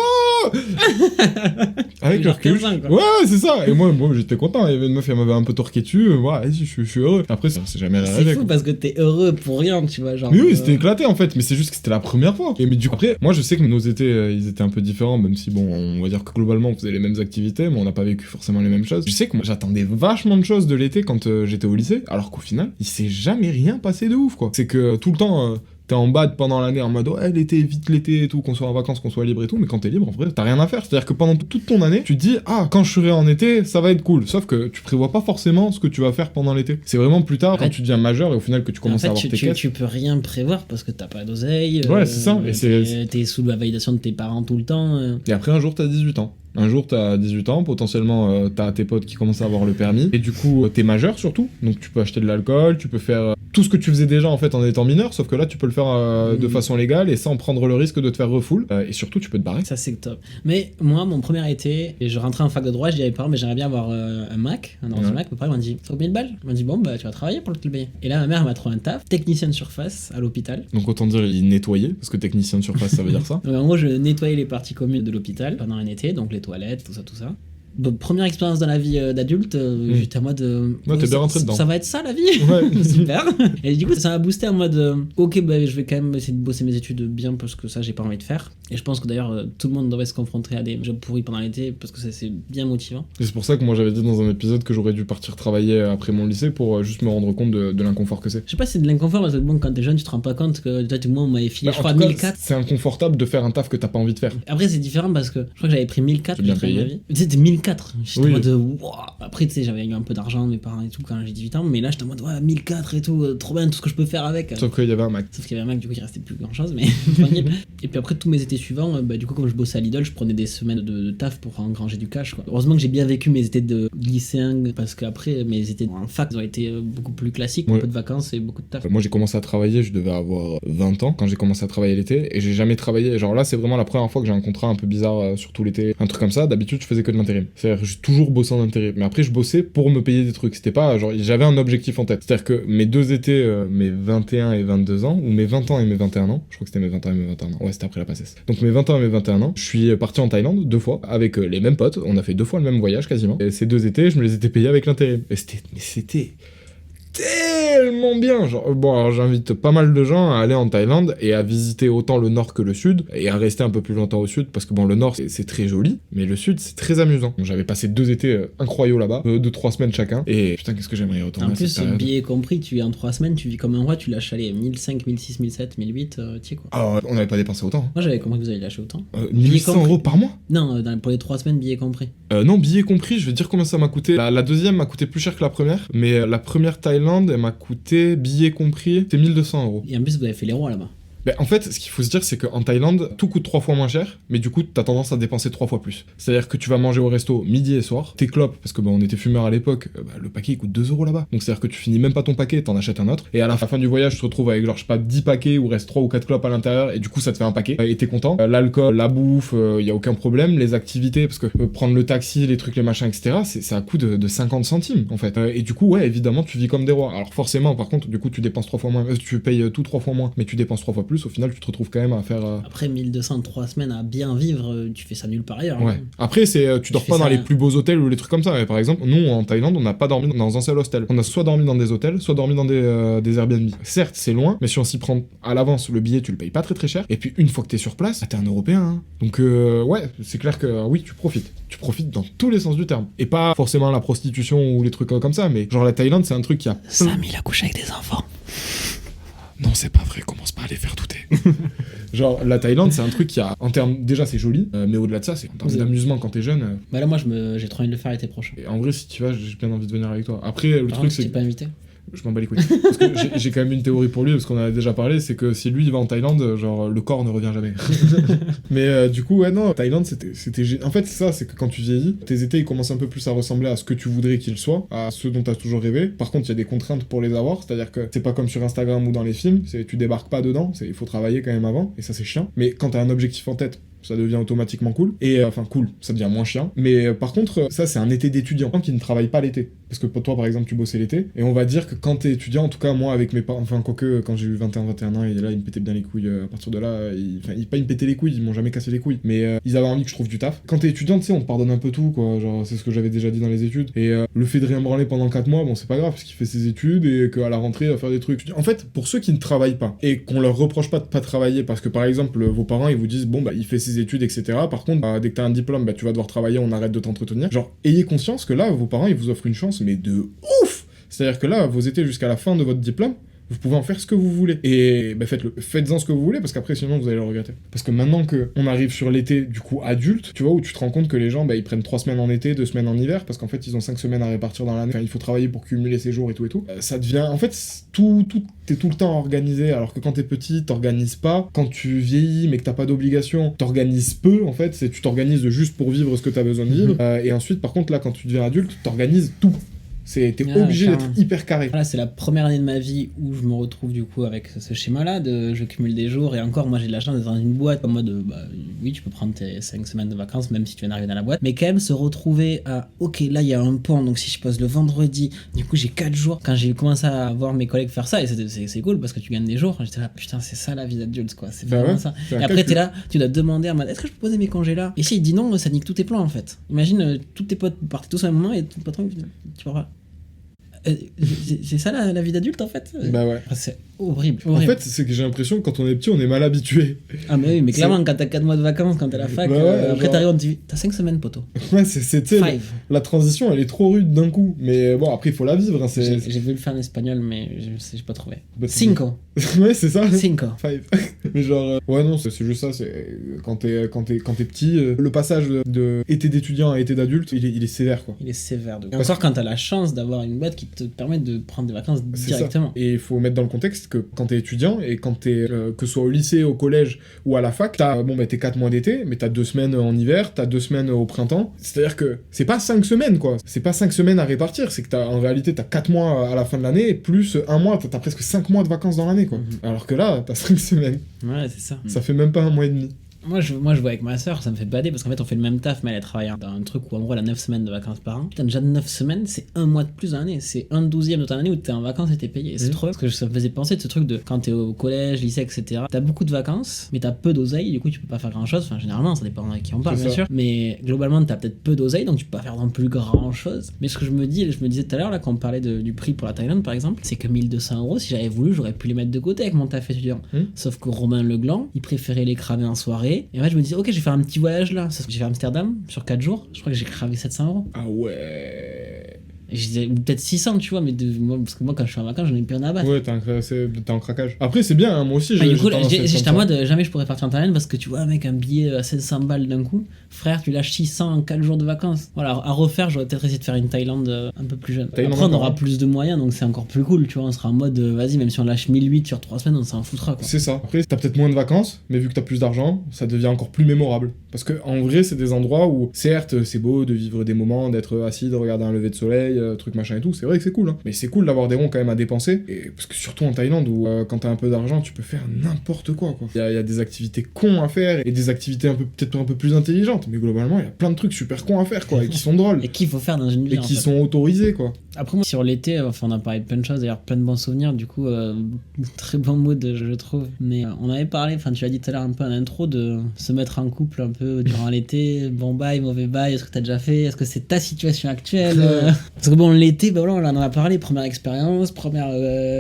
avec le recul. Ouais, c'est ça. Et moi j'étais content, il y avait une meuf, elle m'avait un peu torqué dessus, ouais, je suis heureux. Après ça c'est jamais arrivé. C'est fou parce que t'es heureux pour rien, tu vois, genre. Mais oui, c'était éclaté en fait, mais c'est juste que c'était la première fois. Et mais du coup après, moi je sais que nos étés ils étaient un peu différents, même si bon, on va dire que globalement on faisait les mêmes activités, mais on n'a pas vécu forcément les mêmes choses. Je sais que moi j'attendais vachement de choses de l'été quand j'étais au lycée, alors qu'au final, il s'est jamais rien passé de ouf, quoi. C'est que tout le temps, t'es en bad pendant l'année en mode ouais, l'été, vite l'été et tout, qu'on soit en vacances, qu'on soit libre et tout, mais quand t'es libre, en vrai, t'as rien à faire. C'est-à-dire que pendant toute ton année, tu te dis ah, quand je serai en été, ça va être cool. Sauf que tu prévois pas forcément ce que tu vas faire pendant l'été. C'est vraiment plus tard, quand tu deviens majeur et au final que tu commences à avoir tes quêtes. Tu peux rien prévoir parce que t'as pas d'oseille. Ouais, c'est ça. Et t'es sous la validation de tes parents tout le temps. Et après, un jour, t'as 18 ans. Un jour, t'as 18 ans, potentiellement, t'as tes potes qui commencent à avoir le permis. Et du coup, t'es majeur surtout. Donc, tu peux acheter de l'alcool, tu peux faire tout ce que tu faisais déjà en fait en étant mineur. Sauf que là, tu peux le faire de façon légale et sans prendre le risque de te faire refoule. Et surtout, tu peux te barrer. Ça, c'est top. Mais moi, mon premier été, et je rentrais en fac de droit, je disais à mes parents, mais j'aimerais bien avoir un Mac, un ordi Mac. Mes parents m'ont dit, ça vaut combien de balles? Ils m'ont dit, bon, bah, tu vas travailler pour le payer. Et là, ma mère m'a trouvé un taf, technicien de surface à l'hôpital. Donc, autant dire, il nettoyait, parce que technicien de surface, ça veut dire ça. Donc, en gros, je nettoyais les parties communes de l'hôpital pendant un été, donc les toilettes, tout ça. Donc, première expérience dans la vie d'adulte, j'étais en mode. Ouais, t'es bien rentré dedans. Ça va être ça la vie? Ouais. Super. Et du coup, ça m'a boosté en mode ok, bah, je vais quand même essayer de bosser mes études bien parce que ça, j'ai pas envie de faire. Et je pense que d'ailleurs, tout le monde devrait se confronter à des jobs pourris pendant l'été parce que ça, c'est bien motivant. Et c'est pour ça que moi, j'avais dit dans un épisode que j'aurais dû partir travailler après mon lycée pour juste me rendre compte de l'inconfort que c'est. Je sais pas si c'est de l'inconfort parce que bon, quand t'es jeune, tu te rends pas compte que toi, tout le monde m'avait filé, je crois, 1004. C'est inconfortable de faire un taf que t'as pas envie de faire. Après, c'est différent parce que je crois que j'avais pris 1004 bien de payé. ma vie. C'était 1004. J'étais Oui. en mode wow. Après, tu sais, j'avais eu un peu d'argent de mes parents et tout quand j'ai 18 ans, mais là, j'étais en mode ouais, 1004 et tout, trop bien, tout ce que je peux faire avec. Sauf qu'il y avait un Mac. Sauf qu'il y avait un Mac, du coup, il restait plus grand chose, mais tranquille. Et puis après, tous mes étés suivants, bah, du coup, comme je bossais à Lidl, je prenais des semaines de taf pour engranger du cash, quoi. Heureusement que j'ai bien vécu mes étés de lycéen parce qu'après, mes étés en fac, ils ont été beaucoup plus classiques, un peu de vacances et beaucoup de taf. Moi, j'ai commencé à travailler, je devais avoir 20 ans quand j'ai commencé à travailler l'été et j'ai jamais travaillé. Genre là, c'est vraiment la première fois que j'ai un contrat un peu bizarre sur tout l'été, un truc comme ça. D'habitude, je faisais que de l'intérim. C'est-à-dire, j'ai toujours bossé en intérim. Mais après, je bossais pour me payer des trucs. C'était pas genre, j'avais un objectif en tête. C'est-à-dire que mes 2 étés, mes 21 et 22 ans, ou mes 20 ans et mes 21 ans, je crois que c'était mes 20 ans et mes 21 ans. Ouais, c'était après la passesse. Donc mes 20 ans et mes 21 ans, je suis parti en Thaïlande 2 fois avec les mêmes potes. On a fait 2 fois le même voyage quasiment. Et ces 2 étés, je me les étais payés avec l'intérim. Et c'était tellement bien, genre bon, alors j'invite pas mal de gens à aller en Thaïlande et à visiter autant le nord que le sud et à rester un peu plus longtemps au sud parce que bon, le nord c'est très joli, mais le sud c'est très amusant. Donc j'avais passé 2 étés incroyables là-bas, 2-3 semaines chacun, et putain qu'est-ce que j'aimerais retourner en à cette plus, période. billet compris, tu es en 3 semaines, tu vis comme un roi, tu lâches aller 1005, 1006, 1007, 1008, tu sais quoi. Ah, on n'avait pas dépensé autant. Moi j'avais compris que vous avez lâché autant. 1800 € par mois. Non, pour les 3 semaines, billet compris. Non, billet compris, je vais dire combien ça m'a coûté. La deuxième m'a coûté plus cher que la première, mais la première Thaïlande, elle m'a coûté, billet compris, c'était 1200 €. Et en plus, vous avez fait les rois là-bas. Ben, en fait, ce qu'il faut se dire, c'est qu'en Thaïlande, tout coûte 3 fois moins cher, mais du coup, t'as tendance à dépenser 3 fois plus. C'est-à-dire que tu vas manger au resto midi et soir, tes clopes, parce que on était fumeurs à l'époque, le paquet il coûte 2 € là-bas. Donc c'est-à-dire que tu finis même pas ton paquet, t'en achètes un autre, et à la fin du voyage, tu te retrouves avec genre, je sais pas, 10 paquets où reste 3 ou 4 clopes à l'intérieur, et du coup, ça te fait un paquet, et t'es content. L'alcool, la bouffe, y a aucun problème, les activités, parce que prendre le taxi, les trucs, les machins, etc., c'est à coût de 50 centimes, en fait. Et du coup, ouais, évidemment, tu vis comme des rois. Alors forcément, par contre, du coup, tu dépenses 3 fois moins, tu payes tout 3 fois moins, mais tu dépenses 3 fois plus. plus, au final, tu te retrouves quand même à faire. Après 1203 semaines à bien vivre, tu fais ça nulle part ailleurs. Ouais. Hein. Après, tu dors pas dans les plus beaux hôtels ou les trucs comme ça. Mais par exemple, nous, en Thaïlande, on n'a pas dormi dans un seul hostel. On a soit dormi dans des hôtels, soit dormi dans des Airbnb. Certes, c'est loin, mais si on s'y prend à l'avance, le billet, tu le payes pas très très cher. Et puis, une fois que t'es sur place, t'es un Européen. Hein. Donc, ouais, c'est clair que oui, tu profites. Tu profites dans tous les sens du terme. Et pas forcément la prostitution ou les trucs comme ça, mais genre la Thaïlande, c'est un truc qui a. Samy, il a couché avec des enfants. Non, c'est pas vrai, commence pas à les faire douter. Genre, la Thaïlande, c'est un truc qui a, en termes, déjà c'est joli, mais au-delà de ça, c'est en termes d'amusement quand t'es jeune. Bah là, moi, j'ai trop envie de le faire l'été prochain. Et en vrai, si tu vas, j'ai bien envie de venir avec toi. Après, le truc, c'est. Tu t'es pas invité? Je m'en bats les couilles. Parce que j'ai quand même une théorie pour lui, parce qu'on en a déjà parlé, c'est que si lui il va en Thaïlande, genre le corps ne revient jamais. Mais du coup, ouais, non, Thaïlande, c'était. En fait, c'est ça, c'est que quand tu vieillis, tes étés ils commencent un peu plus à ressembler à ce que tu voudrais qu'ils soient, à ceux dont t'as toujours rêvé. Par contre, il y a des contraintes pour les avoir, c'est-à-dire que c'est pas comme sur Instagram ou dans les films, tu débarques pas dedans, il faut travailler quand même avant, et ça c'est chiant. Mais quand t'as un objectif en tête, ça devient automatiquement cool. Et enfin, cool, ça devient moins chiant. Mais par contre, ça, c'est un été d'étudiant qui ne travaille pas l'été. Parce que pour toi, par exemple, tu bossais l'été. Et on va dire que quand t'es étudiant, en tout cas, moi, avec mes parents, enfin, quoique, quand j'ai eu 21 ans, et là, ils me pétaient bien les couilles. À partir de là, ils me pétaient les couilles, ils m'ont jamais cassé les couilles. Mais ils avaient envie que je trouve du taf. Quand t'es étudiant, tu sais, on te pardonne un peu tout, quoi. Genre, c'est ce que j'avais déjà dit dans les études. Et le fait de rien branler pendant 4 mois, bon, c'est pas grave, parce qu'il fait ses études et qu'à la rentrée, il va faire des trucs. En fait, pour ceux qui ne travaillent pas et qu'on leur reproche pas de pas travailler, parce que par exemple, vos parents, ils vous disent, bon, bah, il fait ses études, etc. Par contre, dès que t'as un diplôme, bah, tu vas devoir travailler, on arrête de t'entretenir. Genre, ayez conscience que là, vos parents, ils vous offrent une chance, mais de ouf! C'est-à-dire que là, vos étés jusqu'à la fin de votre diplôme, vous pouvez en faire ce que vous voulez. Et bah, faites-en ce que vous voulez, parce qu'après, sinon, vous allez le regretter. Parce que maintenant qu'on arrive sur l'été, du coup, adulte, tu vois, où tu te rends compte que les gens, bah, ils prennent 3 semaines en été, 2 semaines en hiver, parce qu'en fait, ils ont 5 semaines à répartir dans l'année. Enfin, il faut travailler pour cumuler ces jours et tout et tout. Ça devient... En fait, t'es tout le temps organisé, alors que quand t'es petit, t'organises pas. Quand tu vieillis, mais que t'as pas d'obligation, t'organises peu, en fait. Tu t'organises juste pour vivre ce que t'as besoin de vivre. Et ensuite, par contre, là, quand tu deviens adulte, t'organises tout. T'es obligé d'être hyper carré. Voilà, c'est la première année de ma vie où je me retrouve du coup avec ce schéma-là, je cumule des jours, et encore, moi j'ai de la chance d'être dans une boîte, en mode, oui, tu peux prendre tes 5 semaines de vacances, même si tu viens d'arriver dans la boîte, mais quand même se retrouver à, ok, là il y a un pont, donc si je pose le vendredi, du coup j'ai 4 jours. Quand j'ai commencé à voir mes collègues faire ça, et c'est cool parce que tu gagnes des jours, j'étais là, putain, c'est ça la vie d'adulte, quoi, c'est vraiment ça. Et après t'es là, tu dois demander à mode, est-ce que je peux poser mes congés là? Et si il dit non, ça nique tous tes plans en fait. Imagine, tous tes potes partent tous à un moment et ton patron, tu vois. C'est ça la vie d'adulte en fait. Bah ouais. C'est horrible. En fait, c'est que j'ai l'impression que quand on est petit, on est mal habitué. Ah, mais oui, mais clairement, quand t'as 4 mois de vacances, quand t'es à la fac, après genre... t'arrives, on te dit, t'as 5 semaines, poteau. Ouais, c'est la transition, elle est trop rude d'un coup. Mais bon, après, il faut la vivre. Hein, j'ai voulu le faire en espagnol, mais j'ai pas trouvé. Cinco. Ouais, c'est ça. Cinco. Five. Mais genre, ouais, non, c'est juste ça. C'est quand t'es petit, le passage de été d'étudiant à été d'adulte, il est sévère, quoi. Il est sévère. Et encore quand t'as la chance d'avoir une boîte qui te permet de prendre des vacances directement. Et il faut mettre dans le contexte que quand t'es étudiant et quand t'es, que ce soit au lycée, au collège ou à la fac, t'as, t'es 4 mois d'été, mais t'as 2 semaines en hiver, t'as 2 semaines au printemps. C'est-à-dire que c'est pas 5 semaines, quoi. C'est pas 5 semaines à répartir, c'est que en réalité, t'as 4 mois à la fin de l'année, plus 1 mois, t'as presque 5 mois de vacances dans l'année, quoi. Alors que là, t'as 5 semaines. Ouais, c'est ça. Ça fait même pas 1 mois et demi. Moi je vois avec ma soeur, ça me fait bader parce qu'en fait on fait le même taf, mais elle travaille dans un truc où en gros elle a 9 semaines de vacances par an. Putain, déjà 9 semaines, c'est 1 mois de plus dans l'année, c'est 1/12 de ton année où t'es en vacances et t'es payé. Et c'est trop bien parce que ça me faisait penser de ce truc de quand t'es au collège, lycée, etc. T'as beaucoup de vacances, mais t'as peu d'oseille, du coup tu peux pas faire grand chose. Enfin, généralement, ça dépend de qui on parle, bien sûr. Mais globalement, t'as peut-être peu d'oseille, donc tu peux pas faire non plus grand chose. Mais ce que je me disais tout à l'heure, là, quand on parlait du prix pour la Thaïlande par exemple, c'est que 1200 €, si j'avais voulu, j'aurais pu les mettre de côté avec mon taf étudiant. Sauf que Romain Legland, il préférait les cramer en soirée. Et en fait, je me dis, ok, je vais faire un petit voyage là. J'ai fait Amsterdam sur 4 jours. Je crois que j'ai cravé 700 €. Ah ouais. Peut-être 600, tu vois, mais parce que moi quand je suis en vacances, j'en ai plus rien à battre. Ouais, t'es en craquage. Après, c'est bien, hein, moi aussi. Du coup, j'étais en mode jamais je pourrais partir en Thaïlande parce que tu vois, mec, un billet à 700 balles d'un coup, frère, tu lâches 600 en 4 jours de vacances. Voilà, à refaire, j'aurais peut-être essayé de faire une Thaïlande un peu plus jeune. Après, on aura plus de moyens, donc c'est encore plus cool, tu vois. On sera en mode, vas-y, même si on lâche 1008 sur 3 semaines, on s'en foutra, quoi. C'est ça. Après, t'as peut-être moins de vacances, mais vu que t'as plus d'argent, ça devient encore plus mémorable. Parce que en vrai, c'est des endroits où, certes, c'est beau de vivre des moments, d'être assis, de regarder un lever de soleil, travail, truc machin et tout, c'est vrai que c'est cool, hein. Mais c'est cool d'avoir des ronds quand même à dépenser, et parce que surtout en Thaïlande où quand t'as un peu d'argent, tu peux faire n'importe quoi. Il y a des activités cons à faire et des activités peut-être un peu plus intelligentes, mais globalement il y a plein de trucs super cons à faire quoi, et qui sont drôles. Et qu'il faut faire dans une vie. Et qui sont autorisés quoi. Après moi sur l'été, on a parlé de plein de choses, d'ailleurs plein de bons souvenirs, du coup très bon mood je trouve. Mais on avait parlé, tu l'as dit tout à l'heure un peu en intro, de se mettre en couple un peu durant l'été, bon bail, mauvais bail, est-ce que t'as déjà fait, est-ce que c'est ta situation actuelle Parce que bon l'été, voilà, on en a parlé, première expérience, première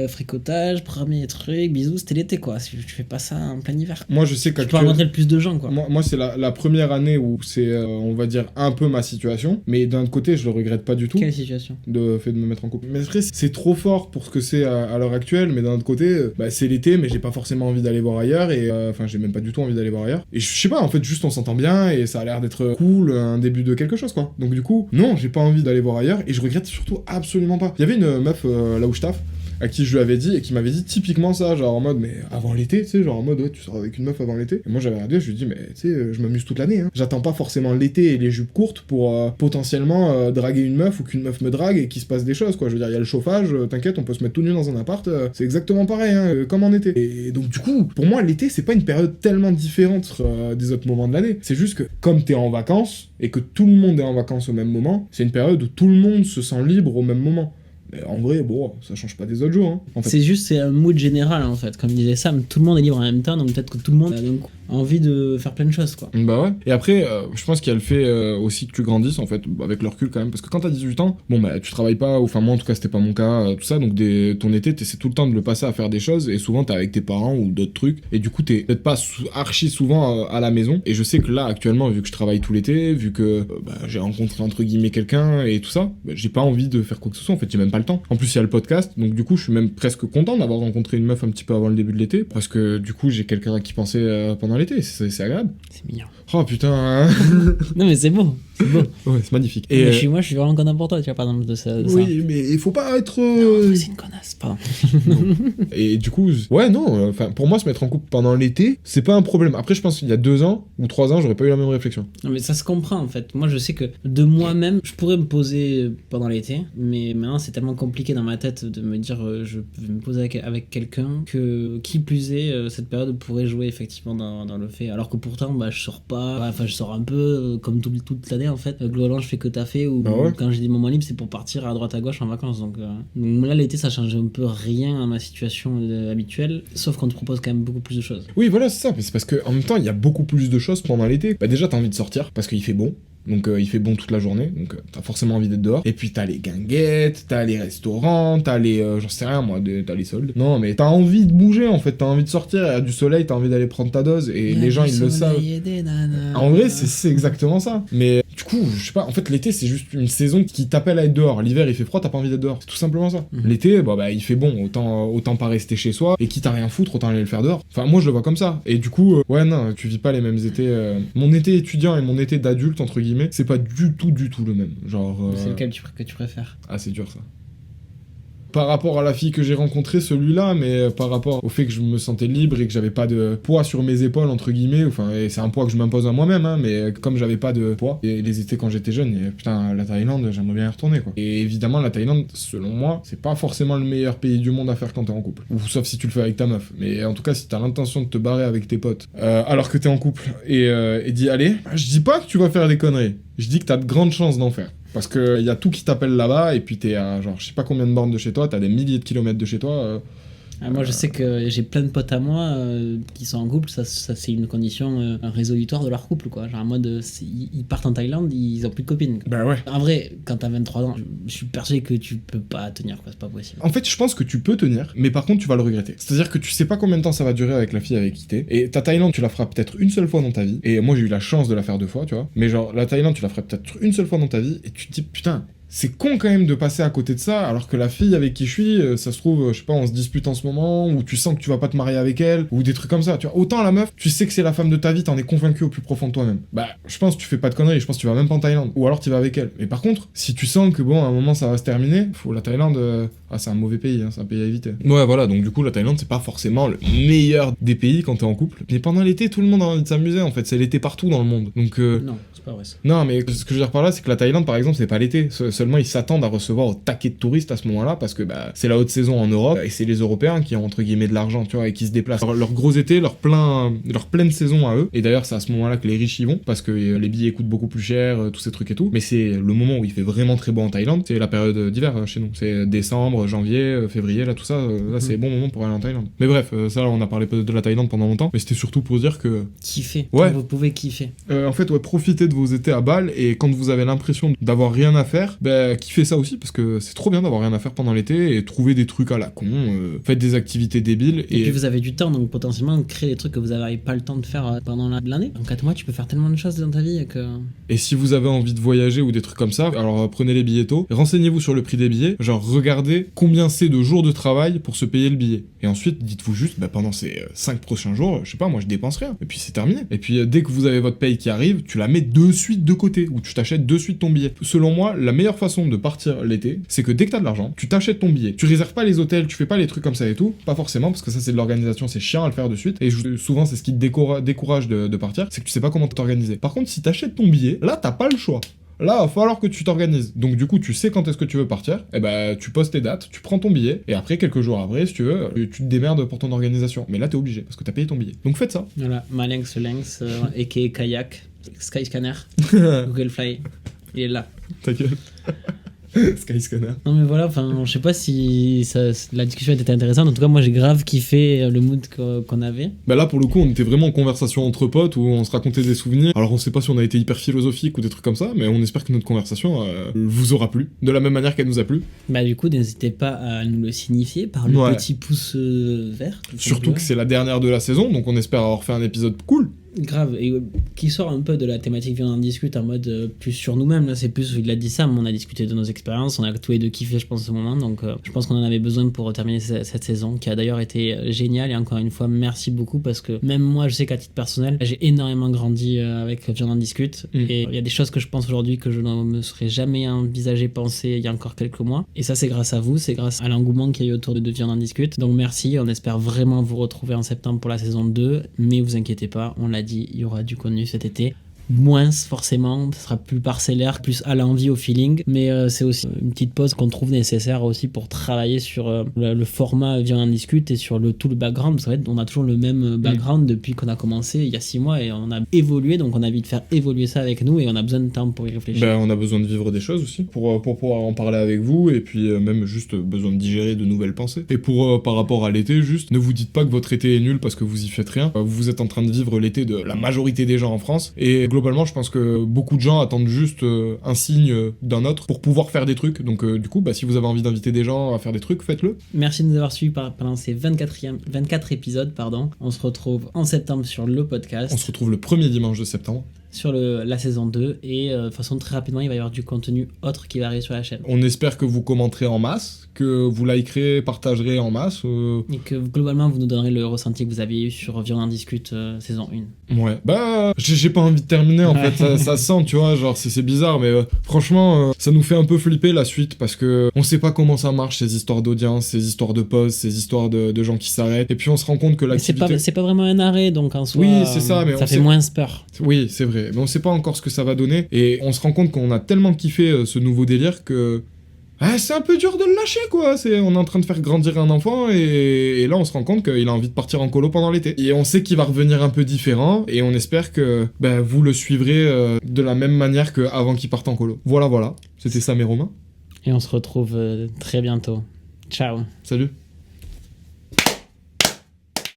fricotage, premier truc, bisous, c'était l'été quoi, si tu fais pas ça en plein hiver. Moi je sais tu peux rencontrer le plus de gens quoi. Moi c'est la première année où c'est on va dire un peu ma situation, mais d'un autre côté je le regrette pas du tout. Quelle situation? De fait de me mettre en couple. Mais après c'est trop fort pour ce que c'est à l'heure actuelle, mais d'un autre côté c'est l'été, mais j'ai pas forcément envie d'aller voir ailleurs, et j'ai même pas du tout envie d'aller voir ailleurs, et je sais pas, en fait juste on s'entend bien et ça a l'air d'être cool, un début de quelque chose quoi. Donc du coup non, j'ai pas envie d'aller voir ailleurs, et je regrette surtout absolument pas. Il y avait une meuf là où je taffe à qui je lui avais dit, et qui m'avait dit typiquement ça, genre en mode, mais avant l'été, tu sais, genre en mode, ouais, tu sors avec une meuf avant l'été. Et moi j'avais regardé, je lui ai dit, mais tu sais, je m'amuse toute l'année, hein. J'attends pas forcément l'été et les jupes courtes pour potentiellement draguer une meuf, ou qu'une meuf me drague et qu'il se passe des choses, quoi. Je veux dire, il y a le chauffage, t'inquiète, on peut se mettre tout nu dans un appart, c'est exactement pareil, hein, comme en été. Et donc du coup, pour moi, l'été, c'est pas une période tellement différente des autres moments de l'année. C'est juste que, comme t'es en vacances, et que tout le monde est en vacances au même moment, c'est une période où tout le monde se sent libre au même moment. Mais en vrai, bon, ça change pas des autres jours, hein, en fait. C'est un mood général, en fait. Comme disait Sam, tout le monde est libre en même temps, donc peut-être que tout le monde a envie de faire plein de choses, quoi. Bah ouais. Et après, je pense qu'il y a le fait aussi que tu grandisses, en fait, avec le recul quand même. Parce que quand t'as 18 ans, bon, bah, tu travailles pas, enfin, moi, en tout cas, c'était pas mon cas, tout ça. Donc, ton été, t'essaies tout le temps de le passer à faire des choses. Et souvent, t'es avec tes parents ou d'autres trucs. Et du coup, t'es peut-être pas archi souvent à la maison. Et je sais que là, actuellement, vu que je travaille tout l'été, vu que j'ai rencontré, entre guillemets, quelqu'un et tout ça, j'ai pas envie de faire quoi que ce soit. En fait, j'ai même pas le temps. En plus, il y a le podcast. Donc, du coup, je suis même presque content d'avoir rencontré une meuf un petit peu avant le début de l'été. Parce que, du coup, j'ai quelqu'un à qui penser pendant l'été. C'est agréable. C'est mignon. Oh putain. Non mais c'est beau. C'est beau. Ouais, c'est magnifique. Et moi je suis vraiment content pour toi, tu vois, par exemple, de ça. Oui, mais il faut pas être. Non, c'est une connasse, pardon. Et du coup, ouais, non, pour moi, se mettre en couple pendant l'été, c'est pas un problème. Après, je pense qu'il y a 2 ans ou 3 ans, j'aurais pas eu la même réflexion. Non, mais ça se comprend en fait. Moi je sais que de moi-même, je pourrais me poser pendant l'été, mais maintenant c'est tellement compliqué dans ma tête de me dire je vais me poser avec quelqu'un que, qui plus est, cette période pourrait jouer effectivement dans le fait. Alors que pourtant, je sors pas, je sors un peu comme toute l'année en fait. Globalement, je fais que taffer, ou quand j'ai des moments libres, c'est pour partir à droite à gauche en vacances. Donc là, l'été, ça change un peu rien à ma situation habituelle, sauf qu'on te propose quand même beaucoup plus de choses. Oui, voilà, c'est ça. Mais c'est parce qu'en même temps, il y a beaucoup plus de choses pendant l'été. Déjà, t'as envie de sortir parce qu'il fait bon. Donc il fait bon toute la journée, donc t'as forcément envie d'être dehors. Et puis t'as les guinguettes, t'as les restaurants, t'as les... j'en sais rien moi, t'as les soldes. Non mais t'as envie de bouger en fait, t'as envie de sortir, il y a du soleil, t'as envie d'aller prendre ta dose, et les gens ils le savent. En vrai c'est exactement ça. Mais du coup, je sais pas, en fait l'été c'est juste une saison qui t'appelle à être dehors. L'hiver il fait froid, t'as pas envie d'être dehors, c'est tout simplement ça. L'été, il fait bon, autant pas rester chez soi, et quitte à rien foutre, autant aller le faire dehors. Enfin moi je le vois comme ça. Et du coup, ouais non, tu vis pas les mêmes étés. Mon été étudiant et mon été d'adulte entre guillemets, c'est pas du tout le même. Genre. C'est lequel que tu préfères? Ah, c'est dur ça. Par rapport à la fille que j'ai rencontrée, celui-là, mais par rapport au fait que je me sentais libre et que j'avais pas de poids sur mes épaules, entre guillemets, et c'est un poids que je m'impose à moi-même, hein, mais comme j'avais pas de poids, et les étés quand j'étais jeune, et putain, la Thaïlande, j'aimerais bien y retourner, quoi. Et évidemment, la Thaïlande, selon moi, c'est pas forcément le meilleur pays du monde à faire quand t'es en couple. Ou sauf si tu le fais avec ta meuf. Mais en tout cas, si t'as l'intention de te barrer avec tes potes, alors que t'es en couple, et d'y aller, je dis pas que tu vas faire des conneries. Je dis que t'as de grandes chances d'en faire. Parce qu'il y a tout qui t'appelle là-bas, et puis t'es à genre je sais pas combien de bornes de chez toi, t'as des milliers de kilomètres de chez toi. Moi je sais que j'ai plein de potes à moi qui sont en couple, ça c'est une condition résolutoire de leur couple, quoi. Genre en mode ils partent en Thaïlande, ils ont plus de copines. Bah ouais. En vrai, quand t'as 23 ans, je suis persuadé que tu peux pas tenir, quoi, c'est pas possible. En fait, je pense que tu peux tenir, mais par contre tu vas le regretter. C'est-à-dire que tu sais pas combien de temps ça va durer avec la fille avec qui t'es. Et ta Thaïlande, tu la feras peut-être une seule fois dans ta vie. Et moi j'ai eu la chance de la faire 2 fois, tu vois. Mais genre la Thaïlande, tu la ferais peut-être une seule fois dans ta vie, et tu te dis putain. C'est con quand même de passer à côté de ça, alors que la fille avec qui je suis, ça se trouve, je sais pas, on se dispute en ce moment, ou tu sens que tu vas pas te marier avec elle, ou des trucs comme ça, tu vois. Autant la meuf, tu sais que c'est la femme de ta vie, t'en es convaincu au plus profond de toi-même. Je pense que tu fais pas de conneries, je pense que tu vas même pas en Thaïlande, ou alors tu vas avec elle. Mais par contre, si tu sens que bon, à un moment ça va se terminer, la Thaïlande, c'est un mauvais pays, hein, c'est un pays à éviter. Ouais, voilà, donc du coup, la Thaïlande, c'est pas forcément le meilleur des pays quand t'es en couple. Mais pendant l'été, tout le monde a envie de s'amuser, en fait, c'est l'été partout dans le monde. Donc, non, c'est pas vrai ça. Non, mais ce que je veux dire par là, c'est que la Thaïlande, par exemple, c'est pas l'été. seulement ils s'attendent à recevoir au taquet de touristes à ce moment-là, parce que bah, c'est la haute saison en Europe, et c'est les Européens qui ont entre guillemets de l'argent, tu vois, et qui se déplacent. Leur gros été, leur pleine saison à eux, et d'ailleurs c'est à ce moment-là que les riches y vont, parce que les billets coûtent beaucoup plus cher, tous ces trucs et tout, mais c'est le moment où il fait vraiment très beau en Thaïlande, c'est la période d'hiver chez nous, c'est décembre, janvier, février, là tout ça, là c'est bon moment pour aller en Thaïlande. Mais bref, ça on a parlé de la Thaïlande pendant longtemps, mais c'était surtout pour dire que... Kiffer, ouais. Vous pouvez kiffer. En fait, ouais, profitez de vos étés à Bâle, et quand vous avez l'impression d'avoir rien à faire, bah kiffez ça aussi, parce que c'est trop bien d'avoir rien à faire pendant l'été, et trouver des trucs à la con, faites des activités débiles, et puis vous avez du temps, donc potentiellement créer des trucs que vous n'avez pas le temps de faire pendant l'année. En 4 mois, tu peux faire tellement de choses dans ta vie que... Et si vous avez envie de voyager ou des trucs comme ça, alors prenez les billets tôt, renseignez-vous sur le prix des billets, genre regardez combien c'est de jours de travail pour se payer le billet. Et ensuite, dites-vous juste, bah pendant ces 5 prochains jours, je sais pas, moi je dépense rien, et puis c'est terminé. Et puis dès que vous avez votre paye qui arrive, tu la mets de suite de côté, ou tu t'achètes de suite ton billet. Selon moi, la meilleure façon de partir l'été, c'est que dès que t'as de l'argent, tu t'achètes ton billet. Tu réserves pas les hôtels, tu fais pas les trucs comme ça et tout, pas forcément, parce que ça c'est de l'organisation, c'est chiant à le faire de suite, et souvent c'est ce qui te décourage de partir, c'est que tu sais pas comment t'organiser. Par contre, si t'achètes ton billet, là t'as pas le choix. Là, il va falloir que tu t'organises. Donc du coup, tu sais quand est-ce que tu veux partir, et bah tu postes tes dates, tu prends ton billet, et après, quelques jours après, si tu veux, tu te démerdes pour ton organisation. Mais là, t'es obligé, parce que t'as payé ton billet. Donc faites ça. Voilà, Malinx Lynx, a.k.a. Kayak, Skyscanner, Google Fly, il est là. Ta gueule. Skyscanner. Non mais voilà, enfin, je sais pas si la discussion était intéressante. En tout cas, moi j'ai grave kiffé le mood qu'on avait. Bah là, pour le coup, on était vraiment en conversation entre potes où on se racontait des souvenirs. Alors, on sait pas si on a été hyper philosophique ou des trucs comme ça, mais on espère que notre conversation vous aura plu, de la même manière qu'elle nous a plu. Bah du coup, n'hésitez pas à nous le signifier par le petit pouce vert. Surtout que c'est la dernière de la saison, donc on espère avoir fait un épisode cool. Grave, et qui sort un peu de la thématique Viens en discute en mode plus sur nous-mêmes. Là, c'est plus, il a dit ça, mais on a discuté de nos expériences, on a tous les deux kiffé, je pense, ce moment. Donc, je pense qu'on en avait besoin pour terminer cette saison, qui a d'ailleurs été géniale. Et encore une fois, merci beaucoup, parce que même moi, je sais qu'à titre personnel, j'ai énormément grandi avec Viens en discute. Et il y a des choses que je pense aujourd'hui que je ne me serais jamais envisagé penser il y a encore quelques mois. Et ça, c'est grâce à vous, c'est grâce à l'engouement qu'il y a eu autour de Viens en discute. Donc, merci, on espère vraiment vous retrouver en septembre pour la saison 2. Mais vous inquiétez pas, on l'a dit, il y aura du contenu cet été. Moins forcément, ce sera plus parcellaire, plus à l'envie, au feeling, mais c'est aussi une petite pause qu'on trouve nécessaire aussi pour travailler sur le format Viens en discute et sur tout le background, parce qu'en fait on a toujours le même background depuis qu'on a commencé il y a 6 mois et on a évolué, donc on a envie de faire évoluer ça avec nous et on a besoin de temps pour y réfléchir. Ben, on a besoin de vivre des choses aussi pour pouvoir en parler avec vous, et puis même juste besoin de digérer de nouvelles pensées. Et pour par rapport à l'été, juste ne vous dites pas que votre été est nul parce que vous y faites rien. Vous êtes en train de vivre l'été de la majorité des gens en France, et globalement, je pense que beaucoup de gens attendent juste un signe d'un autre pour pouvoir faire des trucs. Donc du coup, bah, si vous avez envie d'inviter des gens à faire des trucs, faites-le. Merci de nous avoir suivis pendant ces 24 épisodes. On se retrouve en septembre sur le podcast. On se retrouve le premier dimanche de septembre. Sur la saison 2, et de façon très rapidement il va y avoir du contenu autre qui va arriver sur la chaîne. On espère que vous commenterez en masse, que vous likerez, partagerez en masse. Et que globalement vous nous donnerez le ressenti que vous avez eu sur Viens en discute saison 1. Ouais, bah j'ai pas envie de terminer en fait, ça sent, tu vois, genre c'est bizarre, mais franchement ça nous fait un peu flipper la suite, parce que on sait pas comment ça marche, ces histoires d'audience, ces histoires de pause, ces histoires de gens qui s'arrêtent, et puis on se rend compte que l'activité... C'est pas vraiment un arrêt, donc en soi oui, c'est ça, mais ça fait moins peur. Oui, c'est vrai, mais on sait pas encore ce que ça va donner, et on se rend compte qu'on a tellement kiffé ce nouveau délire que... c'est un peu dur de le lâcher, quoi. On est en train de faire grandir un enfant, et là on se rend compte qu'il a envie de partir en colo pendant l'été. Et on sait qu'il va revenir un peu différent, et on espère que vous le suivrez de la même manière qu'avant qu'il parte en colo. Voilà, c'était Sam et Romain. Et on se retrouve très bientôt. Ciao. Salut.